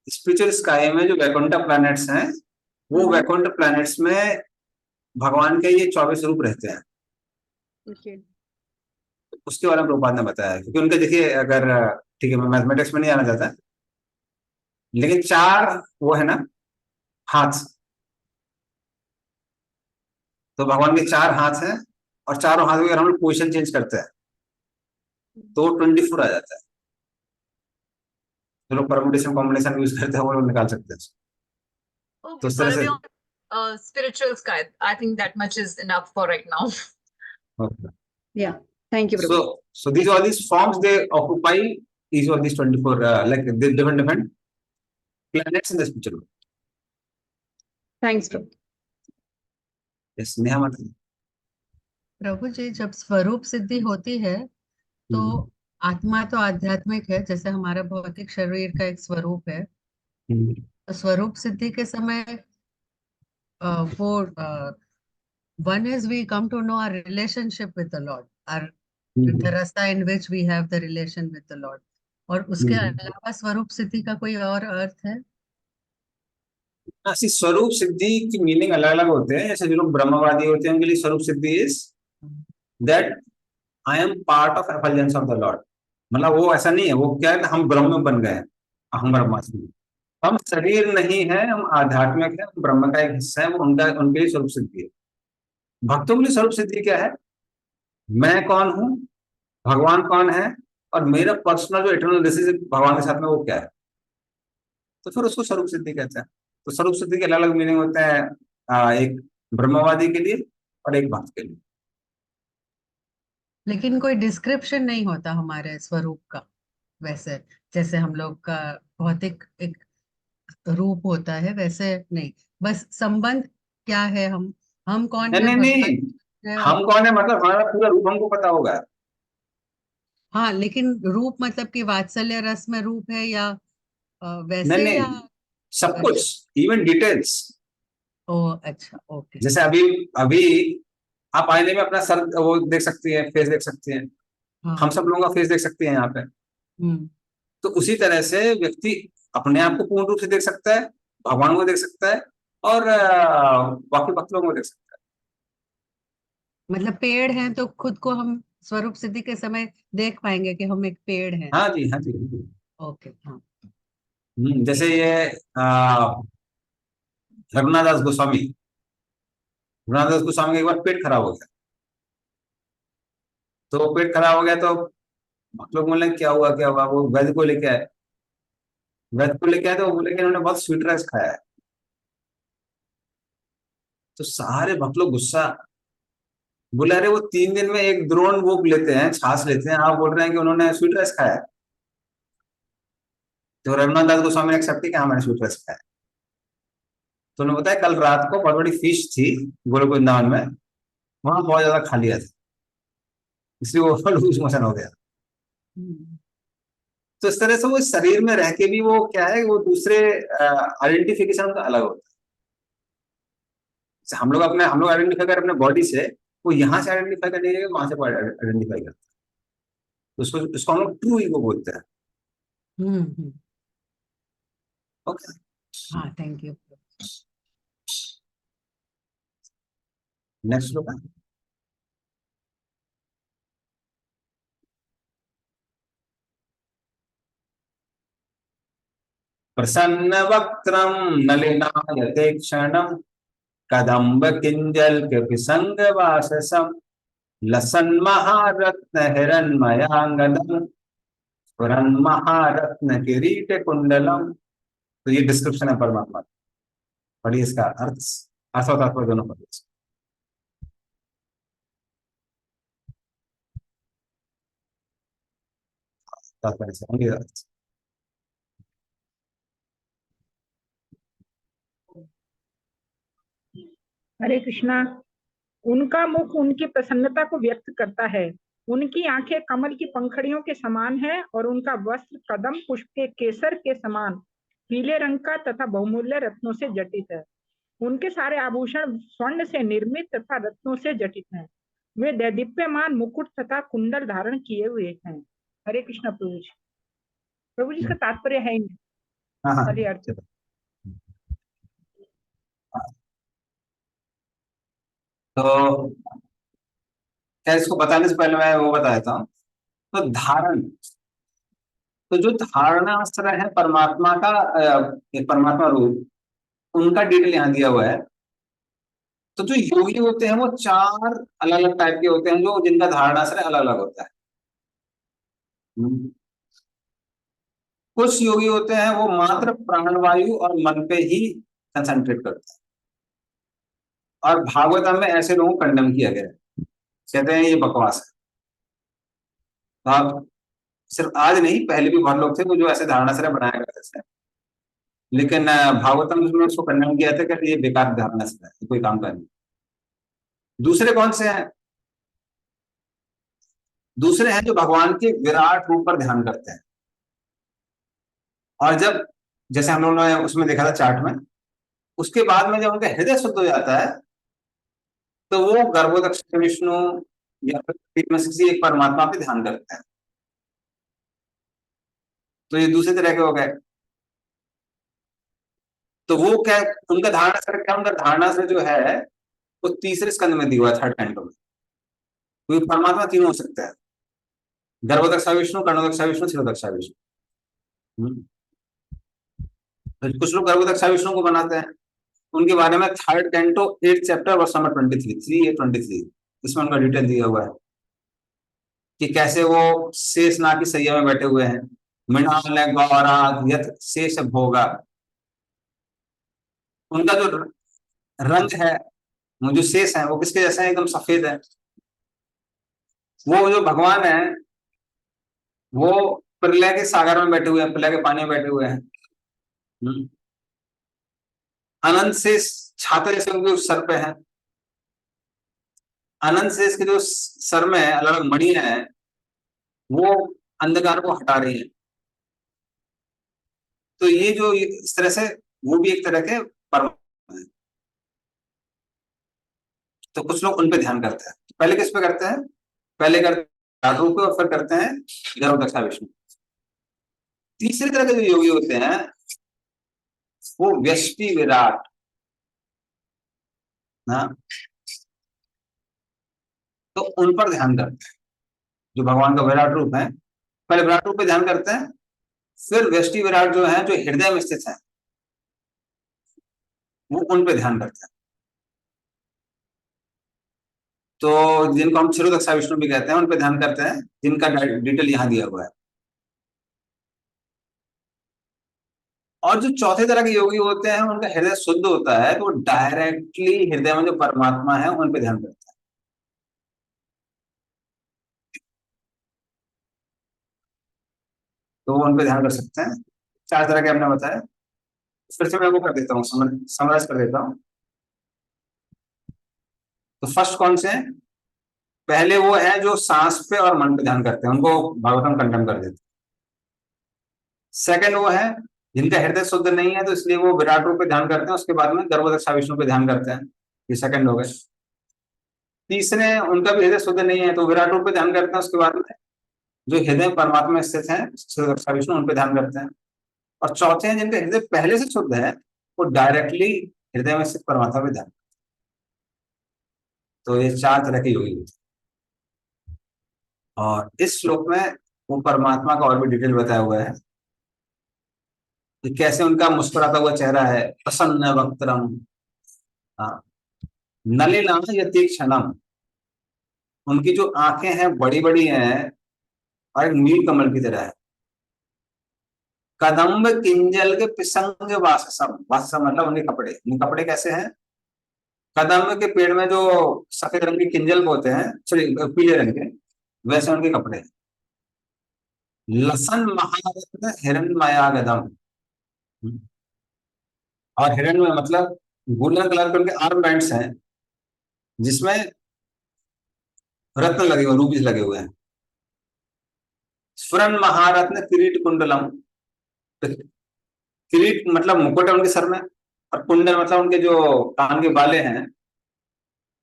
स्पिरिचुअल स्काई में जो वैकुंठ प्लैनेट्स हैं, वो वैकुंठ प्लैनेट्स में भगवान के ये 24 रूप रहते हैं। Okay. उसके बारे में प्रभुपाद ने बताया, क्योंकि उनके देखिए अगर, ठीक है मैं मैथमेटिक्स में नहीं आना चाहता, लेकिन 4 वो है ना हाथ, तो भगवान के 4 हाथ हैं, और चारों हाथ में अगर हम लोग पोजिशन चेंज करते हैं तो 24 आ जाता है। जो लोग परमुटेशन कॉम्बिनेशन यूज करते हैं वो लोग निकाल सकते हैं। Okay, तो इस तरह से paravyom spiritual sky. I think that much is enough for right now. Okay. Yeah. Thank you, Prabhu. So these all these forms they occupy each of these 24 like the different planets in the spiritual world. Thanks, Prabhu. Yes, Neha Mata. प्रभु जी, जब स्वरूप सिद्धि होती है तो आत्मा तो आध्यात्मिक है, जैसे हमारा भौतिक शरीर का एक स्वरूप है। तो स्वरूप सिद्धि के समय वो one is we come to know our relationship with the Lord, the rasta in which we have the relation with the Lord. और उसके अलावा स्वरूप सिद्धि का कोई और अर्थ है? ऐसी स्वरूप सिद्धि की मीनिंग अलग अलग होते हैं। जैसे जो लोग ब्रह्मवादी होते हैं उनके लिए स्वरूप सिद्धि is that I am part of effulgence of the Lord. मतलब वो ऐसा नहीं है, वो क्या है कि हम ब्रह्म बन गए हैं, हम ब्रह्मास्मि, हम शरीर नहीं है, हम आध्यात्मिक है, हम ब्रह्म का एक हिस्सा है। वो उनके लिए स्वरूप सिद्धि है। भक्तों के लिए स्वरूप सिद्धि क्या है? मैं कौन हूं, भगवान कौन है, और मेरा पर्सनल जो इटर्नल रिलेशनशिप भगवान के साथ में वो क्या है, तो फिर उसको स्वरूप सिद्धि कहते हैं। तो स्वरूप सिद्धि के अलग अलग मीनिंग होते हैं, एक ब्रह्मवादी के लिए और एक भक्त के लिए। लेकिन कोई डिस्क्रिप्शन नहीं होता हमारे स्वरूप का, वैसे जैसे हम लोग का भौतिक एक रूप होता है वैसे नहीं, बस संबंध क्या है, हम कौन है, नहीं, भगवान हम कौन है मतलब हमारा पूरा रूप हमको पता होगा। हाँ, लेकिन रूप मतलब कि वात्सल्य रस में रूप है या वैसे नहीं, या सब कुछ, इवन डिटेल्स। ओ अच्छा, ओके। जैसे अभी आप आईने में अपना सर वो देख सकती हैं, फेस देख सकती हैं, हाँ। हम सब लोगों का फेस देख सकते हैं यहाँ पे। तो उसी तरह से व्यक्ति अपने आप को पूर्ण रूप से देख सकता है, भगवान को देख सकता है, और बाकी भक्त लोगों को देख सकता है। मतलब पेड़ हैं तो खुद को हम स्वरूप सिद्धि के समय देख पाएंगे कि हम एक पेड़ हैं। हाँ जी, हाँ जी। ओके, हाँ। जैसे ये रघुनाथ दास गोस्वामी का एक बार पेट खराब हो गया। तो पेट खराब हो गया तो लोग बोले क्या हुआ क्या हुआ, वो वैद्य को लेके आए। तो वो बोले कि इन्होंने बहुत स्वीट राइस खाया है। तो सारे भक्त लोग गुस्सा, बोले अरे वो 3 दिन में एक द्रोण वो लेते हैं, छाछ लेते हैं, आप बोल रहे हैं कि उन्होंने स्वीट राइस खाया है। तो रघुनाथ दास गोस्वामी ने एक्सेप्ट किया, मैंने स्वीट राइस खाया। तो उन्होंने बताया कल रात को बहुत बड़ी फिश थी गोलोक वृंदावन में, वहां बहुत ज्यादा खा लिया था, इसलिए वो लूज मोशन हो गया। तो इस तरह से वो शरीर में रह के भी वो क्या है, वो दूसरे आइडेंटिफिकेशन का अलग होता है। हम लोग आइडेंटिफाई कर अपने बॉडी से, वो यहाँ से आइडेंटिफाई करने के वहां से आइडेंटिफाई करते हैं। तो उसको हम लोग ट्रू ईगो बोलते हैं। ओके, हाँ, थैंक यू। नेक्स्ट लोग प्रसन्न वक्त्रम नलिनायते क्षणम कदम्ब किंजल कृपिसंग वाससम लसन महारत्न हिरण्मयांगदम स्फुरन महारत्न किरीट कुंडलम। तो ये डिस्क्रिप्शन है परमात्मा। पढ़िए इसका अर्थ और तात्पर्य दोनों पढ़िए। तात्पर्य से होंगे अर्थ। हरे कृष्णा। उनका मुख उनकी प्रसन्नता को व्यक्त करता है। उनकी आंखें कमल की पंखड़ियों के समान है और उनका वस्त्र कदम पुष्प के केसर के समान पीले रंग का तथा बहुमूल्य रत्नों से जटित है। उनके सारे आभूषण स्वर्ण से निर्मित तथा रत्नों से जटित हैं। वे दैदीप्यमान मुकुट तथा कुंडल धारण किए हुए हैं। हरे कृष्ण प्रभु जी। प्रभु जी, इसका तात्पर्य है ही हरे अर्थ। तो क्या इसको बताने से पहले मैं वो बता देता हूँ। तो धारण, तो जो धारणास्त्र है परमात्मा का, परमात्मा रूप, उनका डिटेल यहाँ दिया हुआ है। तो जो योगी होते हैं वो 4 अलग अलग टाइप के होते हैं, जो जिनका धारणास्त्र अलग अलग होता है। कुछ योगी होते हैं वो मात्र प्राणवायु और मन पे ही कंसंट्रेट करते हैं। और भागवतम में ऐसे लोगों को कंडेम किया गया है, कहते हैं ये बकवास है। तो आप सिर्फ आज नहीं, पहले भी बहुत लोग थे वो जो ऐसे धारणा से बनाया करते थे, लेकिन भागवतम में उसको कंडेम किया था कि ये बेकार धारणा से है, कोई काम का नहीं। दूसरे कौन से हैं? दूसरे हैं जो भगवान के विराट रूप पर ध्यान करते हैं, और जब, जैसे हम लोगों ने उसमें देखा था चार्ट में, उसके बाद में जब उनका हृदय शुद्ध हो जाता है तो वो गर्भोदक्ष विष्णु या फिर में से किसी एक परमात्मा पे ध्यान करते हैं। तो ये दूसरे तरह के हो गए। तो वो क्या, उनका धारणा से क्या, उनका धारणा से जो है वो तीसरे स्कंद में दिया हुआ है, 3rd कैंटो में। क्योंकि परमात्मा तीनों हो सकता है, गर्भोदक्ष विष्णु, कर्णोदक्ष विष्णु, शिरोदक्ष विष्णु। तो कुछ लोग गर्भोदक्ष विष्णु को बनाते हैं, उनके बारे में 3rd canto 8th chapter verse number 23 इसमें उनका डिटेल दिया हुआ है कि कैसे वो शेष नाग की सैया में बैठे हुए हैं, मृणाल गौराग यथ शेष भोगा। उनका जो रंग है, वो जो शेष है वो किसके जैसे है? एकदम सफेद है। वो जो भगवान है वो प्रलय के सागर में बैठे हुए हैं, प्रलय के पानी में बैठे हुए हैं। अनंत शेष छात्र जैसे उनके सर पे है। अनंत शेष के जो सर में अलग अलग मणियां हैं वो अंधकार को हटा रही है। तो ये जो इस तरह से वो भी एक तरह के परमात्मा है। तो कुछ लोग उन पे ध्यान करते हैं। पहले किस पे करते हैं? पहले करते हैं रूप पे और फिर करते हैं गर्भोदक्ष विष्णु। तीसरे तरह के जो योगी होते हैं वो व्यष्टि विराट ना, तो उन पर ध्यान करते हैं जो भगवान का विराट रूप है। पहले विराट रूप पे ध्यान करते हैं, फिर व्यष्टि विराट जो है, जो हृदय में स्थित है, वो उन पे ध्यान करते हैं। तो जिनको हम शिरोदक्ष विष्णु भी कहते हैं उन पे ध्यान करते हैं, जिनका डिटेल यहाँ दिया हुआ है। और जो चौथे तरह के योगी होते हैं उनका हृदय शुद्ध होता है, तो डायरेक्टली हृदय में जो परमात्मा है उन पे ध्यान करते हैं। तो वो उन पे ध्यान कर सकते हैं। 4 तरह के हमने बताया। फिर से मैं वो कर देता हूँ, समराइज कर देता हूँ। तो फर्स्ट कौन से हैं? पहले वो है जो सांस पे और मन पे ध्यान करते हैं, उनको भागवतम कंडेम कर देते हैं। सेकंड वो है जिनका हृदय शुद्ध नहीं है, तो इसलिए वो विराट रूप पे ध्यान करते हैं, उसके बाद में गर्भोदक्ष विष्णु पे ध्यान करते हैं। ये सेकंड हो गए। तीसरे, उनका भी हृदय शुद्ध नहीं है तो विराट रूप पे ध्यान करते हैं, उसके बाद में जो हृदय परमात्मा स्थित है शिरोदक्ष विष्णु, उन पे ध्यान करते हैं। और चौथे हैं जिनका हृदय पहले से शुद्ध है, वो डायरेक्टली हृदय में स्थित परमात्मा पे ध्यान। तो ये 4 तरह के योगी होते हैं। और इस श्लोक में वो परमात्मा का और भी डिटेल बताया हुआ है कि कैसे उनका मुस्कुराता हुआ चेहरा है, प्रसन्न वक्त्रम, नलिना यतीक्षणम। उनकी जो आंखें हैं बड़ी बड़ी हैं और एक नील कमल की तरह है। कदम्ब किंजल के पिसंग वाससम, वाससम मतलब उनके कपड़े। उनके कपड़े कैसे हैं? कदम्ब के पेड़ में जो सफेद रंग के किंजल होते हैं, सॉरी पीले रंग के, वैसे उनके कपड़े। लसन महारत्न हिरण्मयागदम, और हिरण्मय मतलब गोल्डन कलर के उनके आर्म बैंड्स हैं जिसमें रत्न लगे हुए, रूबीज लगे हुए हैं। स्फुरन महारत्न किरीट कुंडलम, किरीट मतलब मुकुट है उनके सर में, और कुंडल मतलब उनके जो कान के बाले हैं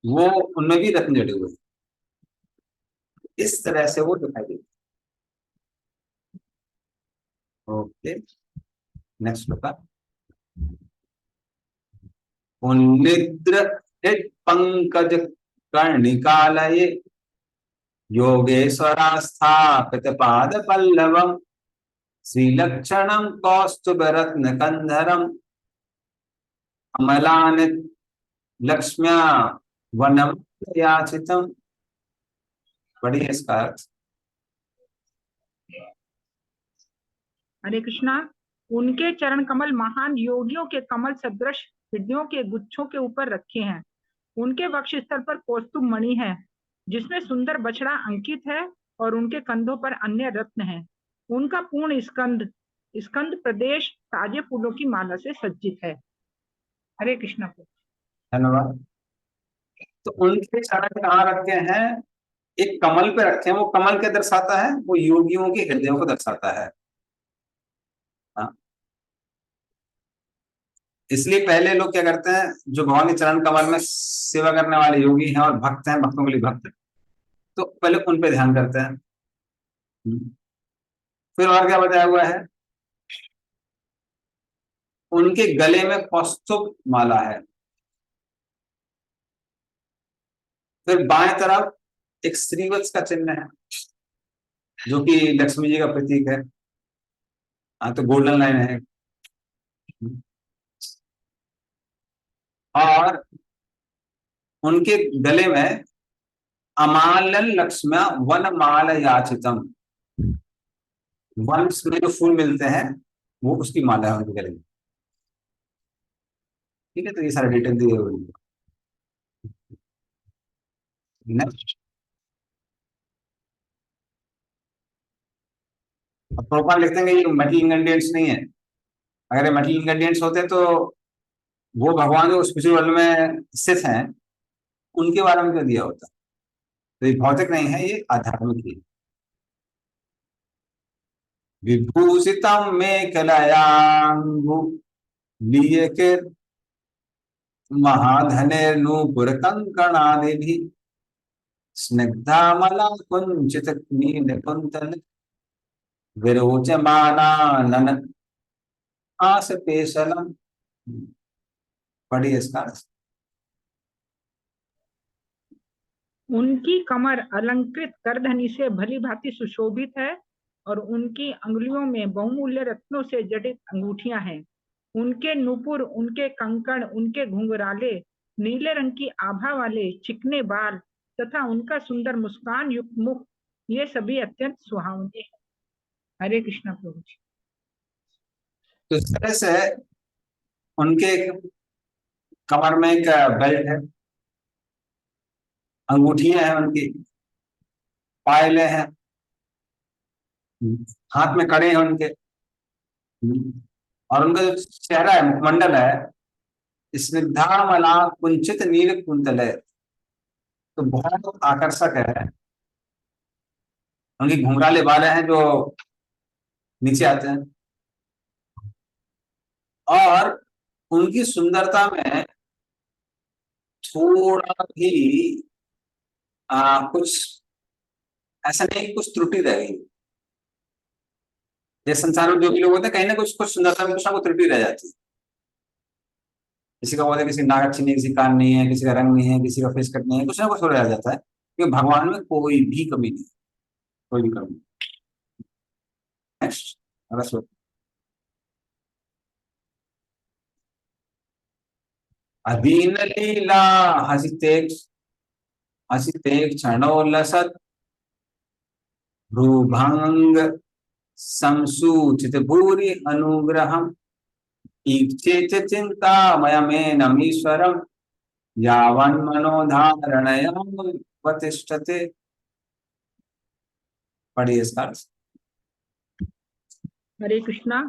वो, उनमें भी रत्न जड़े हुए। इस तरह से वो दिखाई देते। ओके, नेक्स्ट श्लोक। निद्र पंकज कर्णिकालये योगेश्वरास्थापित पाद पल्लवम श्रीलक्षणम कौस्तुभ रत्न कंधरम अमलानित लक्ष्म्या वनम याचितम। बढ़िया इसका अर्थ। हरे कृष्णा। उनके चरण कमल महान योगियों के कमल सदृश हृदयों के गुच्छों के ऊपर रखे हैं। उनके वक्षस्थल पर कौस्तुभ मणि है जिसमें सुंदर बछड़ा अंकित है और उनके कंधों पर अन्य रत्न है। उनका पूर्ण स्कंद प्रदेश ताजे फूलों की माला से सज्जित है। हरे कृष्णा। धन्यवाद। तो उनके चरण कहाँ रखे हैं? एक कमल पे रखे हैं। वो कमल क्या दर्शाता है? वो योगियों के हृदयों को दर्शाता है। हाँ। इसलिए पहले लोग क्या करते हैं, जो भगवान के चरण कमल में सेवा करने वाले योगी हैं और भक्त हैं, भक्तों के लिए भक्त, तो पहले उन पे ध्यान करते हैं। फिर और क्या बताया हुआ है? उनके गले में कौस्तुभ माला है। फिर बाएं तरफ एक श्रीवत्स का चिन्ह है जो कि लक्ष्मी जी का प्रतीक है। हाँ, तो गोल्डन लाइन है। और उनके गले में अमालन लक्ष्म्या वन माल याचितम, वन में जो फूल मिलते हैं वो उसकी माला है उनके गले में। ठीक है, तो ये सारे डिटेल दिए हुए हैं। नेक्स्ट, अब प्रोपर लिखते हैं ये मेटल इंग्रेडिएंट्स नहीं है। अगर ये मेटल इंग्रेडिएंट्स होते तो वो भगवान जो स्पिरिचुअल वर्ल्ड में स्थित हैं उनके बारे में क्यों दिया होता? तो ये भौतिक नहीं है, ये आध्यात्मिक ही है। विभूषितम में कलयांगु लिए के महाधने नूपुर कंकणादि भी स्निग्धामला कुंचित नील कुंतल विरोचमानानन आस पेशलम। पढ़िए इसका। उनकी कमर अलंकृत करधनी से भली भांति सुशोभित है और उनकी अंगुलियों में बहुमूल्य रत्नों से जटित अंगूठियां हैं। उनके नुपुर, उनके कंकण, उनके घुंघराले, नीले रंग की आभा वाले चिकने बाल तथा उनका सुंदर मुस्कान युक्त मुख, ये सभी अत्यंत सुहावने हैं। हरे कृष्णा प्रभु जी। तो इस तरह से उनके कमर में एक बेल्ट है, अंगूठियां हैं उनकी, पायलें हैं, हाथ में कड़े हैं उनके, और उनका जो चेहरा है, मुखमंडल है, स्निग्धामला कुंचित नील कुंतल है, तो बहुत आकर्षक है। उनकी घुंघराले बाल हैं जो नीचे आते हैं, और उनकी सुंदरता में थोड़ा भी कुछ ऐसा नहीं, कुछ त्रुटि रह गई। जैसे संसार में जो भी लोग होते हैं, कहीं ना कुछ कुछ सुंदरता में कुछ ना कुछ त्रुटि रह जाती है। किसी का बोलते, किसी की नाक अच्छी नहीं, किसी का कान नहीं है, किसी का रंग नहीं है, किसी का फेस कट नहीं है, कुछ ना कुछ हो रह जाता है। क्योंकि भगवान में कोई भी कमी नहीं, कोई भी कमी नहीं। नेक्स्ट, अधीन लीला हसिते क्षणोल्लसत् भ्रूभंग संसूचित भूरि अनुग्रहम् ईक्षेच चिंतामयमेनमीश्वरम् यावन्मनोधारणयावतिष्ठते। पढ़िए इसका। हरे कृष्णा।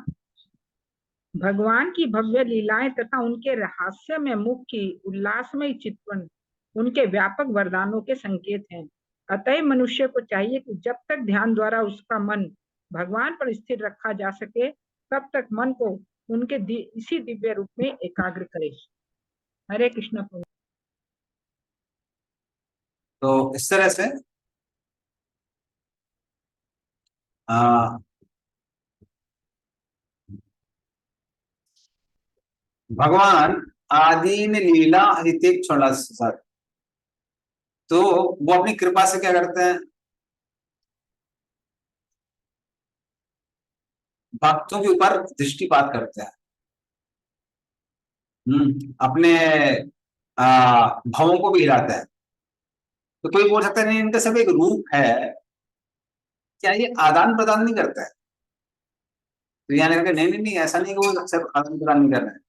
भगवान की भव्य लीलाएं तथा उनके रहस्यमय मुख की उल्लासमय चित्रण उनके व्यापक वरदानों के संकेत हैं। अतः मनुष्य को चाहिए कि जब तक ध्यान द्वारा उसका मन भगवान पर स्थिर रखा जा सके, तब तक मन को उनके इसी दिव्य रूप में एकाग्र करे। हरे कृष्ण प्रभु। तो इस तरह से भगवान आदीन लीला हितेक छोड़ा सर, तो वो अपनी कृपा से क्या करते हैं, भक्तों के ऊपर दृष्टिपात करते हैं। अपने भावों को भी हिलाते हैं। तो कोई बोल सकता है नहीं, इनका सब एक रूप है, क्या ये आदान प्रदान नहीं करता है? तो यहाँ नहीं नहीं नहीं, ऐसा नहीं कि वो सब आदान प्रदान नहीं कर रहे हैं,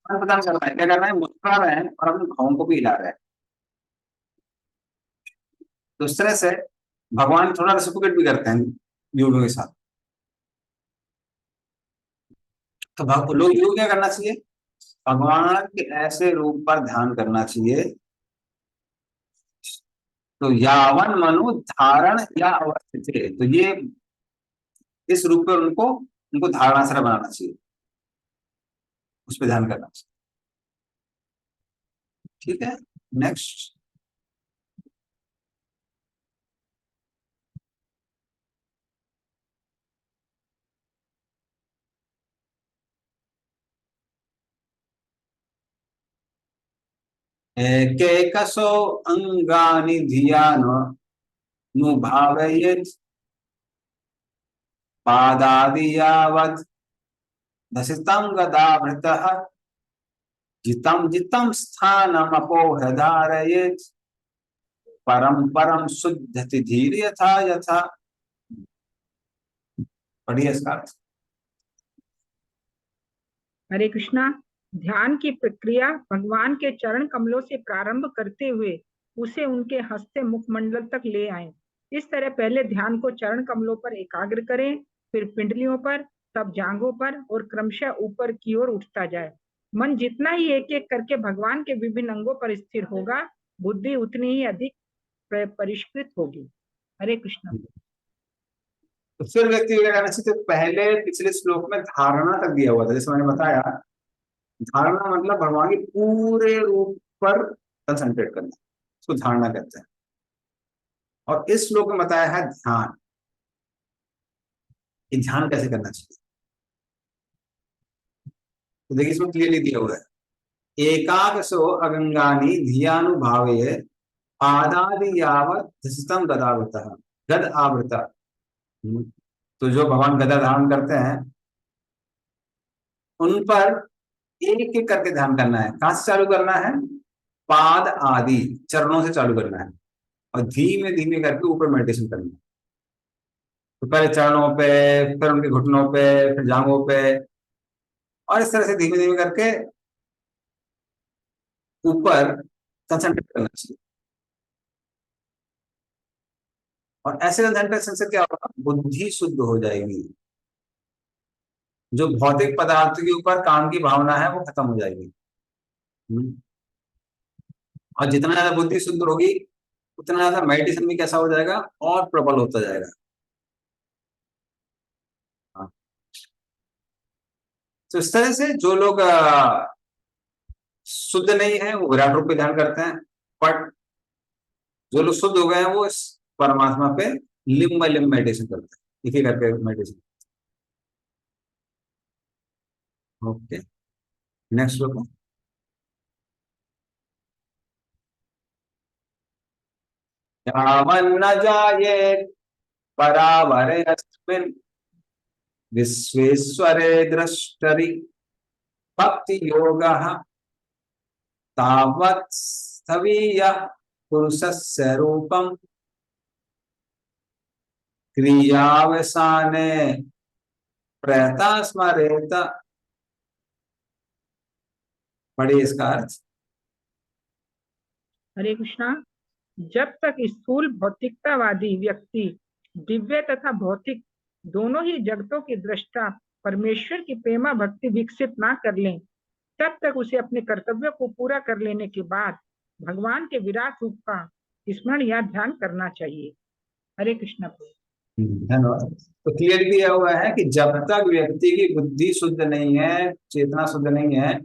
आदान प्रदान कर रहे हैं। क्या कर रहे हैं? मुस्कुरा रहे हैं और अपने भावों को भी हिला रहे हैं। तो इस तरह से भगवान थोड़ा रेसिप्रोकेट भी करते हैं योगियों के साथ। तो लोग योग क्या करना चाहिए, भगवान के ऐसे रूप पर ध्यान करना चाहिए। तो यावन मनु धारण या अवस्थित, तो ये इस रूप पर उनको उनको धारणासरा बनाना चाहिए, उस पर ध्यान करना चाहिए। ठीक है, नेक्स्ट। एकैकसो अंगानि धियान नुभावयेत् पादादि यावत् दशितं गदाभृतः जितं जितं स्थानमपोह धारयेत् परम परम शुद्धति धीर यथा यथा। पढ़िए इसका अर्थ। हरे कृष्णा। ध्यान की प्रक्रिया भगवान के चरण कमलों से प्रारंभ करते हुए उसे उनके हंसते मुखमंडल तक ले आए। इस तरह पहले ध्यान को चरण कमलों पर एकाग्र करें, फिर पिंडलियों पर, तब जांघों पर और क्रमशः ऊपर की ओर उठता जाए। मन जितना ही एक एक करके भगवान के विभिन्न अंगों पर स्थिर होगा, बुद्धि उतनी ही अधिक परिष्कृत होगी। हरे कृष्णा। तो फिर व्यक्ति क्या करना चाहिए, तो पहले पिछले श्लोक में धारणा तक दिया हुआ था, जैसे मैंने बताया, धारणा मतलब भगवान के पूरे रूप पर कंसंट्रेट करना, उसको धारणा कहते हैं। और इस श्लोक में बताया है ध्यान, कि ध्यान कैसे करना चाहिए। तो देखिए इसमें क्लियरली दिया हुआ है, एकादशो अगंगानि धियानुभावे पादादि यावत् धसितं गदावृतः गद आवृता। तो जो भगवान गदा धारण करते हैं उन पर एक एक करके ध्यान करना है। कहां से चालू करना है, पाद आदि चरणों से चालू करना है और धीमे धीमे करके ऊपर मेडिटेशन करना है। तो पहले चरणों पे, फिर उनके घुटनों पे, फिर जांघों पे, और इस तरह से धीमे धीमे करके ऊपर कंसंट्रेट करना चाहिए। और ऐसे कंसंट्रेशन से क्या होगा, बुद्धि शुद्ध हो जाएगी, जो भौतिक पदार्थ के ऊपर काम की भावना है वो खत्म हो जाएगी। और जितना ज्यादा बुद्धि शुद्ध होगी उतना ज्यादा मेडिटेशन भी कैसा हो जाएगा, और प्रबल होता जाएगा। हाँ। तो इस तरह से जो लोग शुद्ध नहीं है वो विराट रूप पे ध्यान करते हैं, बट जो लोग शुद्ध हो गए हैं वो इस परमात्मा पे लिंब बाय लिंब मेडिटेशन करते हैं, एक एक करके मेडिटेशन। ओके, नेक्स्ट लोग। यावन्न जायेत् परावरे अस्मिन् विश्वेश्वरे द्रष्टरि भक्ति योगः तावत् स्थवीयः पुरुषस्य रूपम् क्रियावसाने प्रयता स्मरेत। पढ़िए इसका अर्थ। हरे कृष्णा। जब तक स्थूल भौतिकतावादी व्यक्ति दिव्य तथा भौतिक दोनों ही जगतों की दृष्टा परमेश्वर की प्रेमा भक्ति विकसित ना कर लें, तब तक उसे अपने कर्तव्यों को पूरा कर लेने के बाद भगवान के विराट रूप का स्मरण या ध्यान करना चाहिए। हरे कृष्णा। धन्यवाद। तो क्लियर दिया हुआ है कि जब तक व्यक्ति की बुद्धि शुद्ध नहीं है, चेतना शुद्ध नहीं है,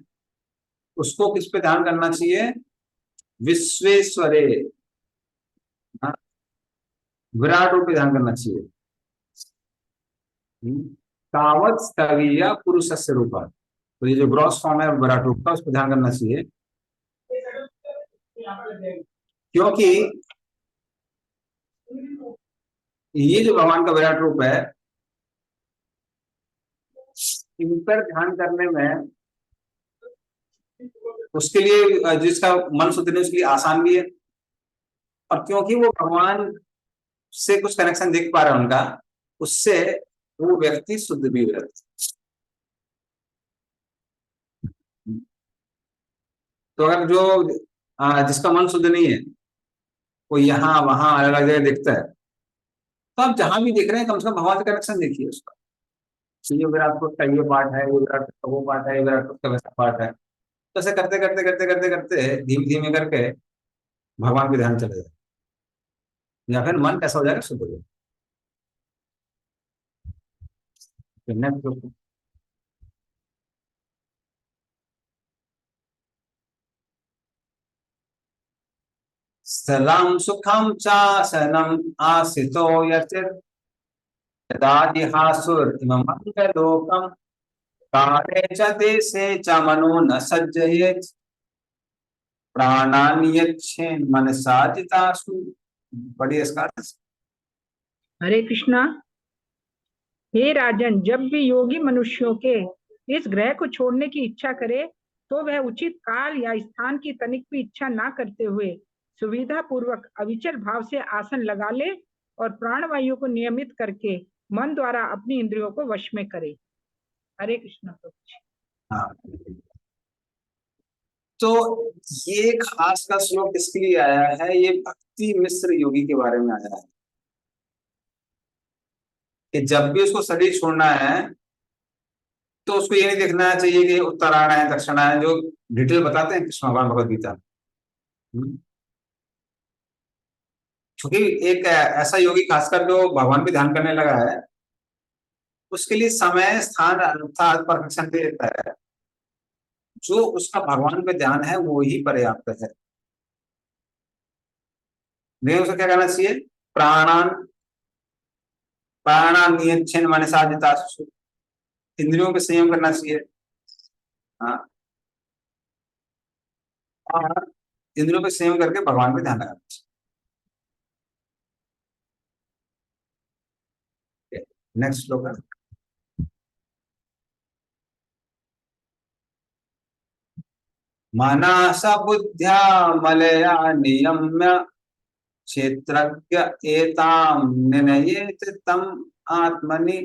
उसको किस पे ध्यान करना चाहिए, विश्वेश्वरे, विराट रूप पे ध्यान करना चाहिए। तावत् स्थवीय पुरुषस्य रूपा, तो ये जो ग्रॉस फॉर्म है विराट रूप का, उस पर ध्यान करना चाहिए। क्योंकि ये जो भगवान का विराट रूप है, इन पर ध्यान करने में उसके लिए जिसका मन शुद्ध नहीं उसके लिए आसान भी है, और क्योंकि वो भगवान से कुछ कनेक्शन देख पा रहा है उनका, उससे वो व्यक्ति शुद्ध भी हो जाता है। तो अगर जो जिसका मन शुद्ध नहीं है कोई यहाँ वहां अलग अलग जगह दिखता है, तो आप जहां भी देख रहे हैं कम से कम भगवान का कनेक्शन देखिए उसका। ये विराट कोट का ये पार्ट है, ये विराट कोट का वो पार्ट है, ये विराट कोट का वैसा पार्ट है। तो ऐसे करते करते करते करते करते धीमे धीमे करके भगवान पे ध्यान चले जाए, या फिर मन कैसा हो जाएगा, शुद्ध हो जाएगा। Next, स्थलं सुखं चासनम् आसितो यचित् यदादिहासुरिममङ्गलोकम् काले च देशे च मनो न सज्जयेत् प्राणान् यच्छेन् मनसा जितासु। पढ़िए इसका अर्थ। हरे कृष्णा। हे राजन, जब भी योगी मनुष्यों के इस ग्रह को छोड़ने की इच्छा करे तो वह उचित काल या स्थान की तनिक भी इच्छा ना करते हुए सुविधा पूर्वक अविचल भाव से आसन लगा ले और प्राणवायु को नियमित करके मन द्वारा अपनी इंद्रियों को वश में करे। हरे कृष्णा प्रभु जी। हाँ, तो ये खास का श्लोक किसके लिए आया है? ये भक्ति मिश्र योगी के बारे में आया है कि जब भी उसको शरीर छोड़ना है तो उसको ये नहीं देखना चाहिए कि उत्तरायण है दक्षिणायन है, जो डिटेल बताते हैं कृष्ण भगवान भगवद गीता। क्योंकि एक ऐसा योगी खासकर जो भगवान पे ध्यान करने लगा है, उसके लिए समय स्थान अर्थात परफेक्शन दे देता है। जो उसका भगवान पे ध्यान है वो ही पर्याप्त है। नहीं उसे क्या करना चाहिए? प्राणान प्राणान नियच्छेन मनसा जितासु, इंद्रियों पे संयम करना चाहिए। हाँ, और इंद्रियों पे संयम करके भगवान पे ध्यान लगाना चाहिए। नेक्स्ट श्लोक है मनस बुद्ध्या मलया नियम्य क्षेत्रज्ञ एताम निर्णयेत तम आत्मनि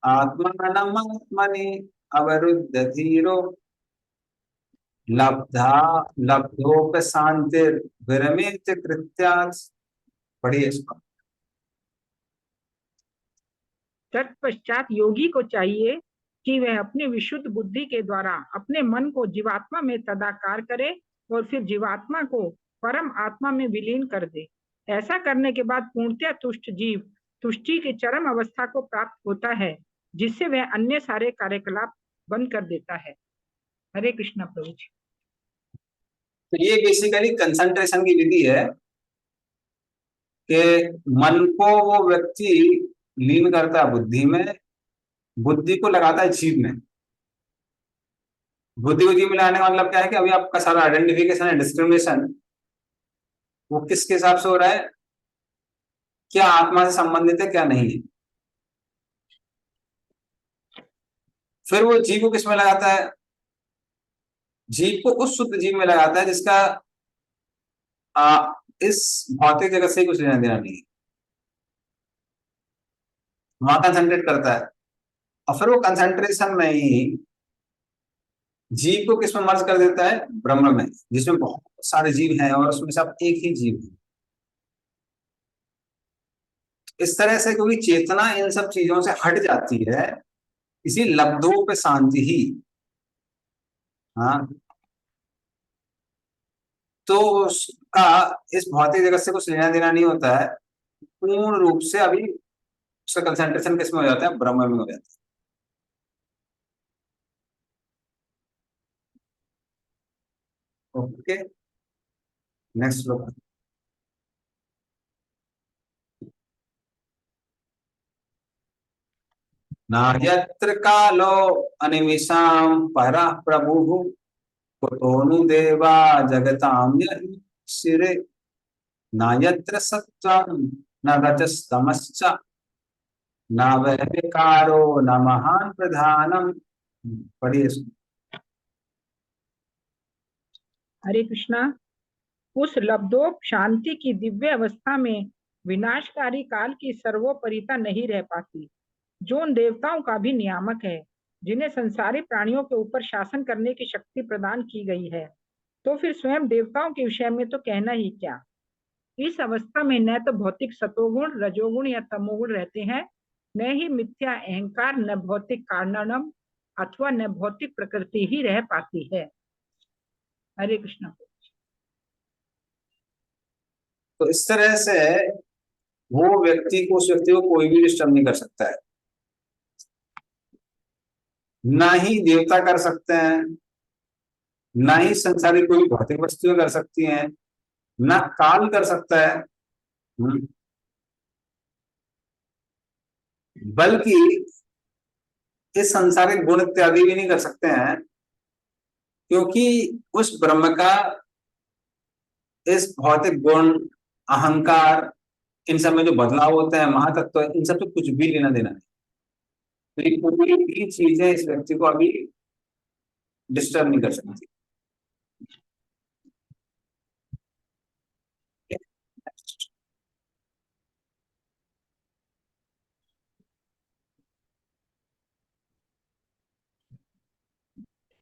आत्मानमात्मनि अवरुद्ध धीरो लब्धा लब्धोपशांतिर विरमेत कृत्यात्। पढ़िए इसको। तत्पश्चात योगी को चाहिए कि वह अपनी विशुद्ध बुद्धि के द्वारा अपने मन को जीवात्मा में तदाकार करे और फिर जीवात्मा को परम आत्मा में विलीन कर दे। ऐसा करने के बाद पूर्णतः तुष्ट जीव तुष्टि की चरम अवस्था को प्राप्त होता है, जिससे वह अन्य सारे कार्यकलाप बंद कर देता है। हरे कृष्णा प्रभु जी। तो ये बेसिकली कंसंट्रेशन की विधि है कि मन को वो व्यक्ति लीन करता है बुद्धि में, बुद्धि को लगाता है जीव में। बुद्धि को जीव में लाने का मतलब क्या है कि अभी आपका सारा आइडेंटिफिकेशन है, डिस्क्रिमिनेशन, वो किसके हिसाब से हो रहा है, क्या आत्मा से संबंधित है क्या नहीं है। फिर वो जीव को किस में लगाता है? जीव को उस शुद्ध जीव में लगाता है जिसका इस भौतिक जगत से कुछ लेना देना नहीं है, वहां कंसंट्रेट करता है। और फिर वो कंसंट्रेशन में ही जीव को किसमें मर्ज कर देता है? ब्रह्म में, जिसमें बहुत सारे जीव हैं और उसमें सब एक ही जीव है। इस तरह से क्योंकि चेतना इन सब चीजों से हट जाती है, इसी लब्धों पे शांति ही। हाँ, तो उसका इस भौतिक जगत से कुछ लेना देना नहीं होता है। पूर्ण रूप से अभी उसका कंसंट्रेशन किसमें हो जाता है? ब्रह्म में हो जाता है। ओके, नेक्स्ट श्लोक। नायत्र कालो अनिमिषां परः प्रभुः कुतोनु देवा जगतां शिरे नायत्र सत्त्वं न रजस्तमश्च न वै विकारो न महान् प्रधानम्। पढ़िए इसको। हरे कृष्णा। उस लब्धोप शांति की दिव्य अवस्था में विनाशकारी काल की सर्वोपरिता नहीं रह पाती, जो उन देवताओं का भी नियामक है, जिन्हें संसारी प्राणियों के ऊपर शासन करने की शक्ति प्रदान की गई है। तो फिर स्वयं देवताओं के विषय में तो कहना ही क्या। इस अवस्था में न तो भौतिक सतोगुण, रजोगुण या तमोगुण रहते हैं, न ही मिथ्या अहंकार, न भौतिक कारणम अथवा न भौतिक प्रकृति ही रह पाती है। हरे कृष्ण। तो इस तरह से वो व्यक्ति को, उस व्यक्ति को कोई भी डिस्टर्ब नहीं कर सकता है, ना ही देवता कर सकते हैं, ना ही संसारिक कोई भौतिक वस्तुएं कर सकती हैं, ना काल कर सकता है, बल्कि इस संसारिक गुण इत्यादि भी नहीं कर सकते हैं, क्योंकि उस ब्रह्म का इस भौतिक गुण, अहंकार, इन सब में जो बदलाव होते हैं, महातत्व, इन सब से कुछ भी लेना देना नहीं। तो ये कोई भी चीजें इस व्यक्ति को अभी डिस्टर्ब नहीं कर सकती।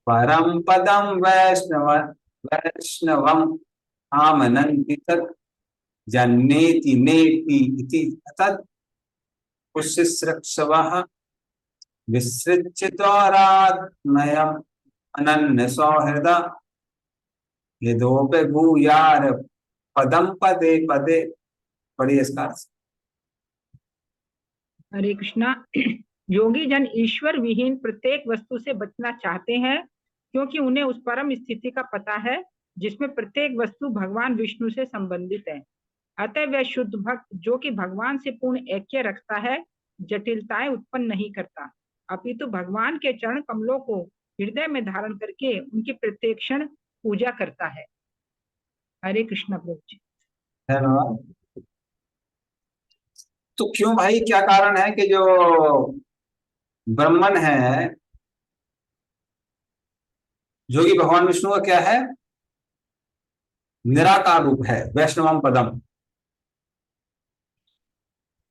परम पदम वैष्णवम आमनन्ति तत् जन्नेति नेति इति तत् पुष्यश्रक्षवः विसृज्यद्वारात्मयम् अनन्य सौहृदा यदोपि भूयार पदम पदे पदे। पढ़िए इसका अर्थ। हरे कृष्णा। योगी जन ईश्वर विहीन प्रत्येक वस्तु से बचना चाहते हैं, क्योंकि उन्हें उस परम स्थिति का पता है जिसमें प्रत्येक वस्तु भगवान विष्णु से संबंधित है। अतः वह शुद्ध भक्त जो कि भगवान से पूर्ण ऐक्य रखता है, जटिलताएं उत्पन्न नहीं करता, अपितु भगवान के चरण कमलों को हृदय में धारण करके उनकी प्रत्येक क्षण पूजा करता है। हरे कृष्ण प्रभु जी। तो क्यों भाई, क्या कारण है कि जो ब्राह्मण है, जो कि भगवान विष्णु का क्या है, निराकार रूप है, वैष्णवम पदम,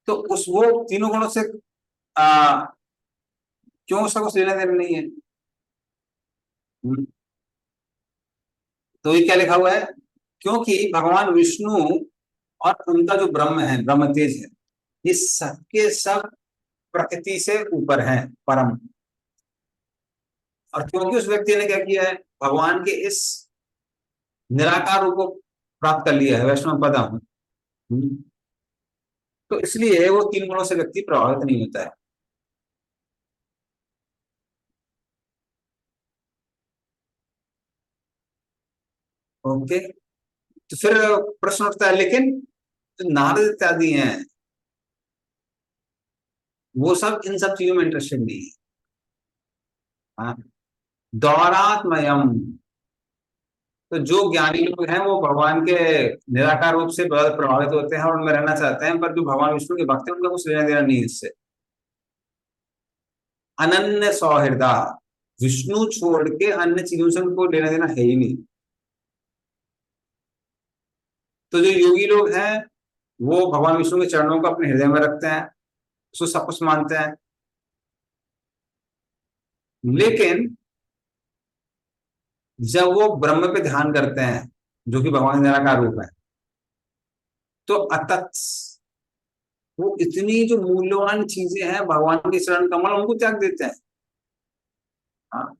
तो उस वो तीनों गुणों से क्यों उसका कुछ लेना देना नहीं है? तो ये क्या लिखा हुआ है, क्योंकि भगवान विष्णु और उनका जो ब्रह्म है, ब्रह्म तेज है, ये सबके सब प्रकृति से ऊपर है, परम। और क्योंकि उस व्यक्ति ने क्या किया है, भगवान के इस निराकार रूप को प्राप्त कर लिया है, वैष्णव पदम, तो इसलिए वो तीन गुणों से व्यक्ति प्रभावित नहीं होता है। ओके, तो फिर प्रश्न उठता है, लेकिन जो नारद इत्यादि हैं, वो सब इन सब चीजों में इंटरेस्टेड नहीं है। हाँ, दौरात्मयम, तो जो ज्ञानी लोग हैं वो भगवान के निराकार रूप से बहुत प्रभावित होते हैं और उनमें रहना चाहते हैं, पर जो भगवान विष्णु के भक्त हैं उनका कुछ लेना देना नहीं है इससे। अनन्य सौहृदा, विष्णु छोड़ के अन्य चीजों से उनको लेना देना है ही नहीं। तो जो योगी लोग हैं वो भगवान विष्णु के चरणों को अपने हृदय में रखते हैं, उसको सब कुछ मानते हैं, लेकिन जब वो ब्रह्म पे ध्यान करते हैं जो कि भगवान निराकार रूप है, तो अतत वो इतनी जो मूल्यवान चीजें हैं भगवान के चरण कमल, उनको त्याग देते हैं। हाँ,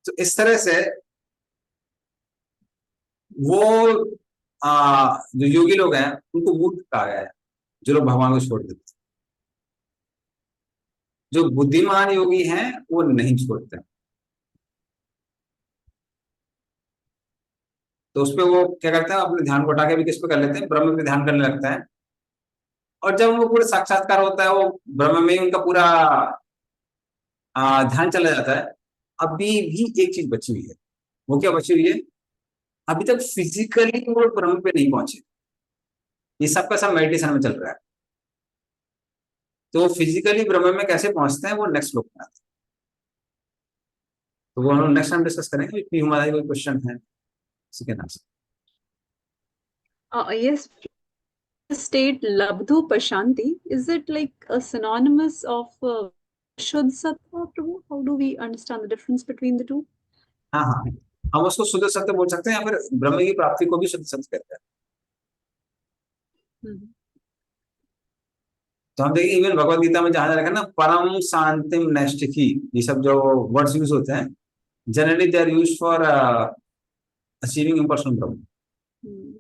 तो इस तरह से वो जो योगी लोग हैं उनको मूर्ख कहा गया है, जो लोग भगवान को छोड़ देते हैं। जो बुद्धिमान योगी हैं वो नहीं छोड़ते हैं। तो उसपे वो क्या करते हैं, अपने ध्यान को हटा के भी किस पे कर लेते हैं, ब्रह्म पे ध्यान करने लगता है। और जब वो पूरा साक्षात्कार होता है, वो ब्रह्म में उनका पूरा ध्यान चला जाता है। अभी भी एक चीज बची हुई है, वो क्या बची हुई है, अभी तक फिजिकली वो ब्रह्म पे नहीं पहुंचे, ये सबका सब मेडिटेशन में चल रहा है। तो फिजिकली ब्रह्म में कैसे पहुंचते हैं वो नेक्स्ट लोग में आते हैं, तो वो हम नेक्स्ट टाइम डिस्कस करेंगे। इतनी हमारा कोई क्वेश्चन है इसी के नाम से। Yes, state labdhu pashanti, is it like a synonymous of Shuddh Sattva, Prabhu? How do we understand the difference between the two? हाँ हाँ, हम उसको शुद्ध सत्य बोल सकते हैं, या फिर ब्रह्म की प्राप्ति को भी शुद्ध सत्य कहते हैं। तो हम देखिए इवन भगवत गीता में जहां लिखा है ना, परम शांतिम नैष्ठिकी, ये सब जो वर्ड्स यूज होते हैं, generally they are used for achieving impersonal Brahma.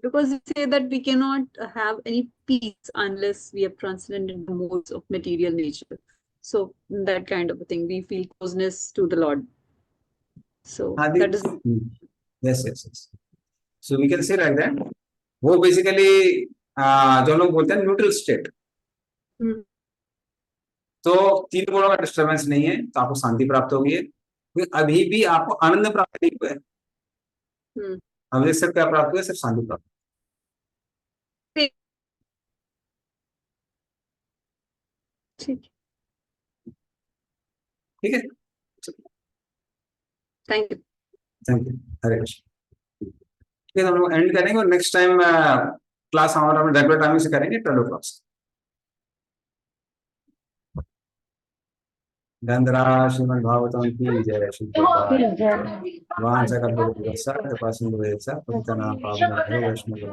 Because they say that we cannot have any peace unless we have transcended the modes of material nature. So that kind of a thing, we feel closeness to the Lord. So that is yes, yes, yes. So we can say like that. वो basically जो लोग बोलते हैं neutral state, तो तीन गुणों का disturbance नहीं है, तो आपको शांति प्राप्त होगी है, क्योंकि अभी भी आपको आनंद प्राप्त नहीं हुआ है। अभी सिर्फ क्या प्राप्त हुआ है? सिर्फ शांति प्राप्त। ठीक है, थैंक यू। थैंक यू, हरे कृष्ण। ठीक है, हम लोग एंड करेंगे और नेक्स्ट टाइम क्लास हमारा रेगुलर टाइमिंग से करेंगे 12 o'clock से। धनरा श्रीमद् भागवतम की जय। शुद्ध वांछा कल्पवृक्षा कृपा सिंधु देशा पतितनां पावनेभ्यो वैष्णवेभ्यो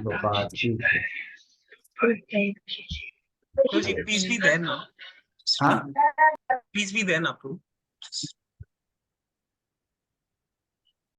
गोपाल की। Guruji, please be there now. हाँ, Please be there now, Prabhu.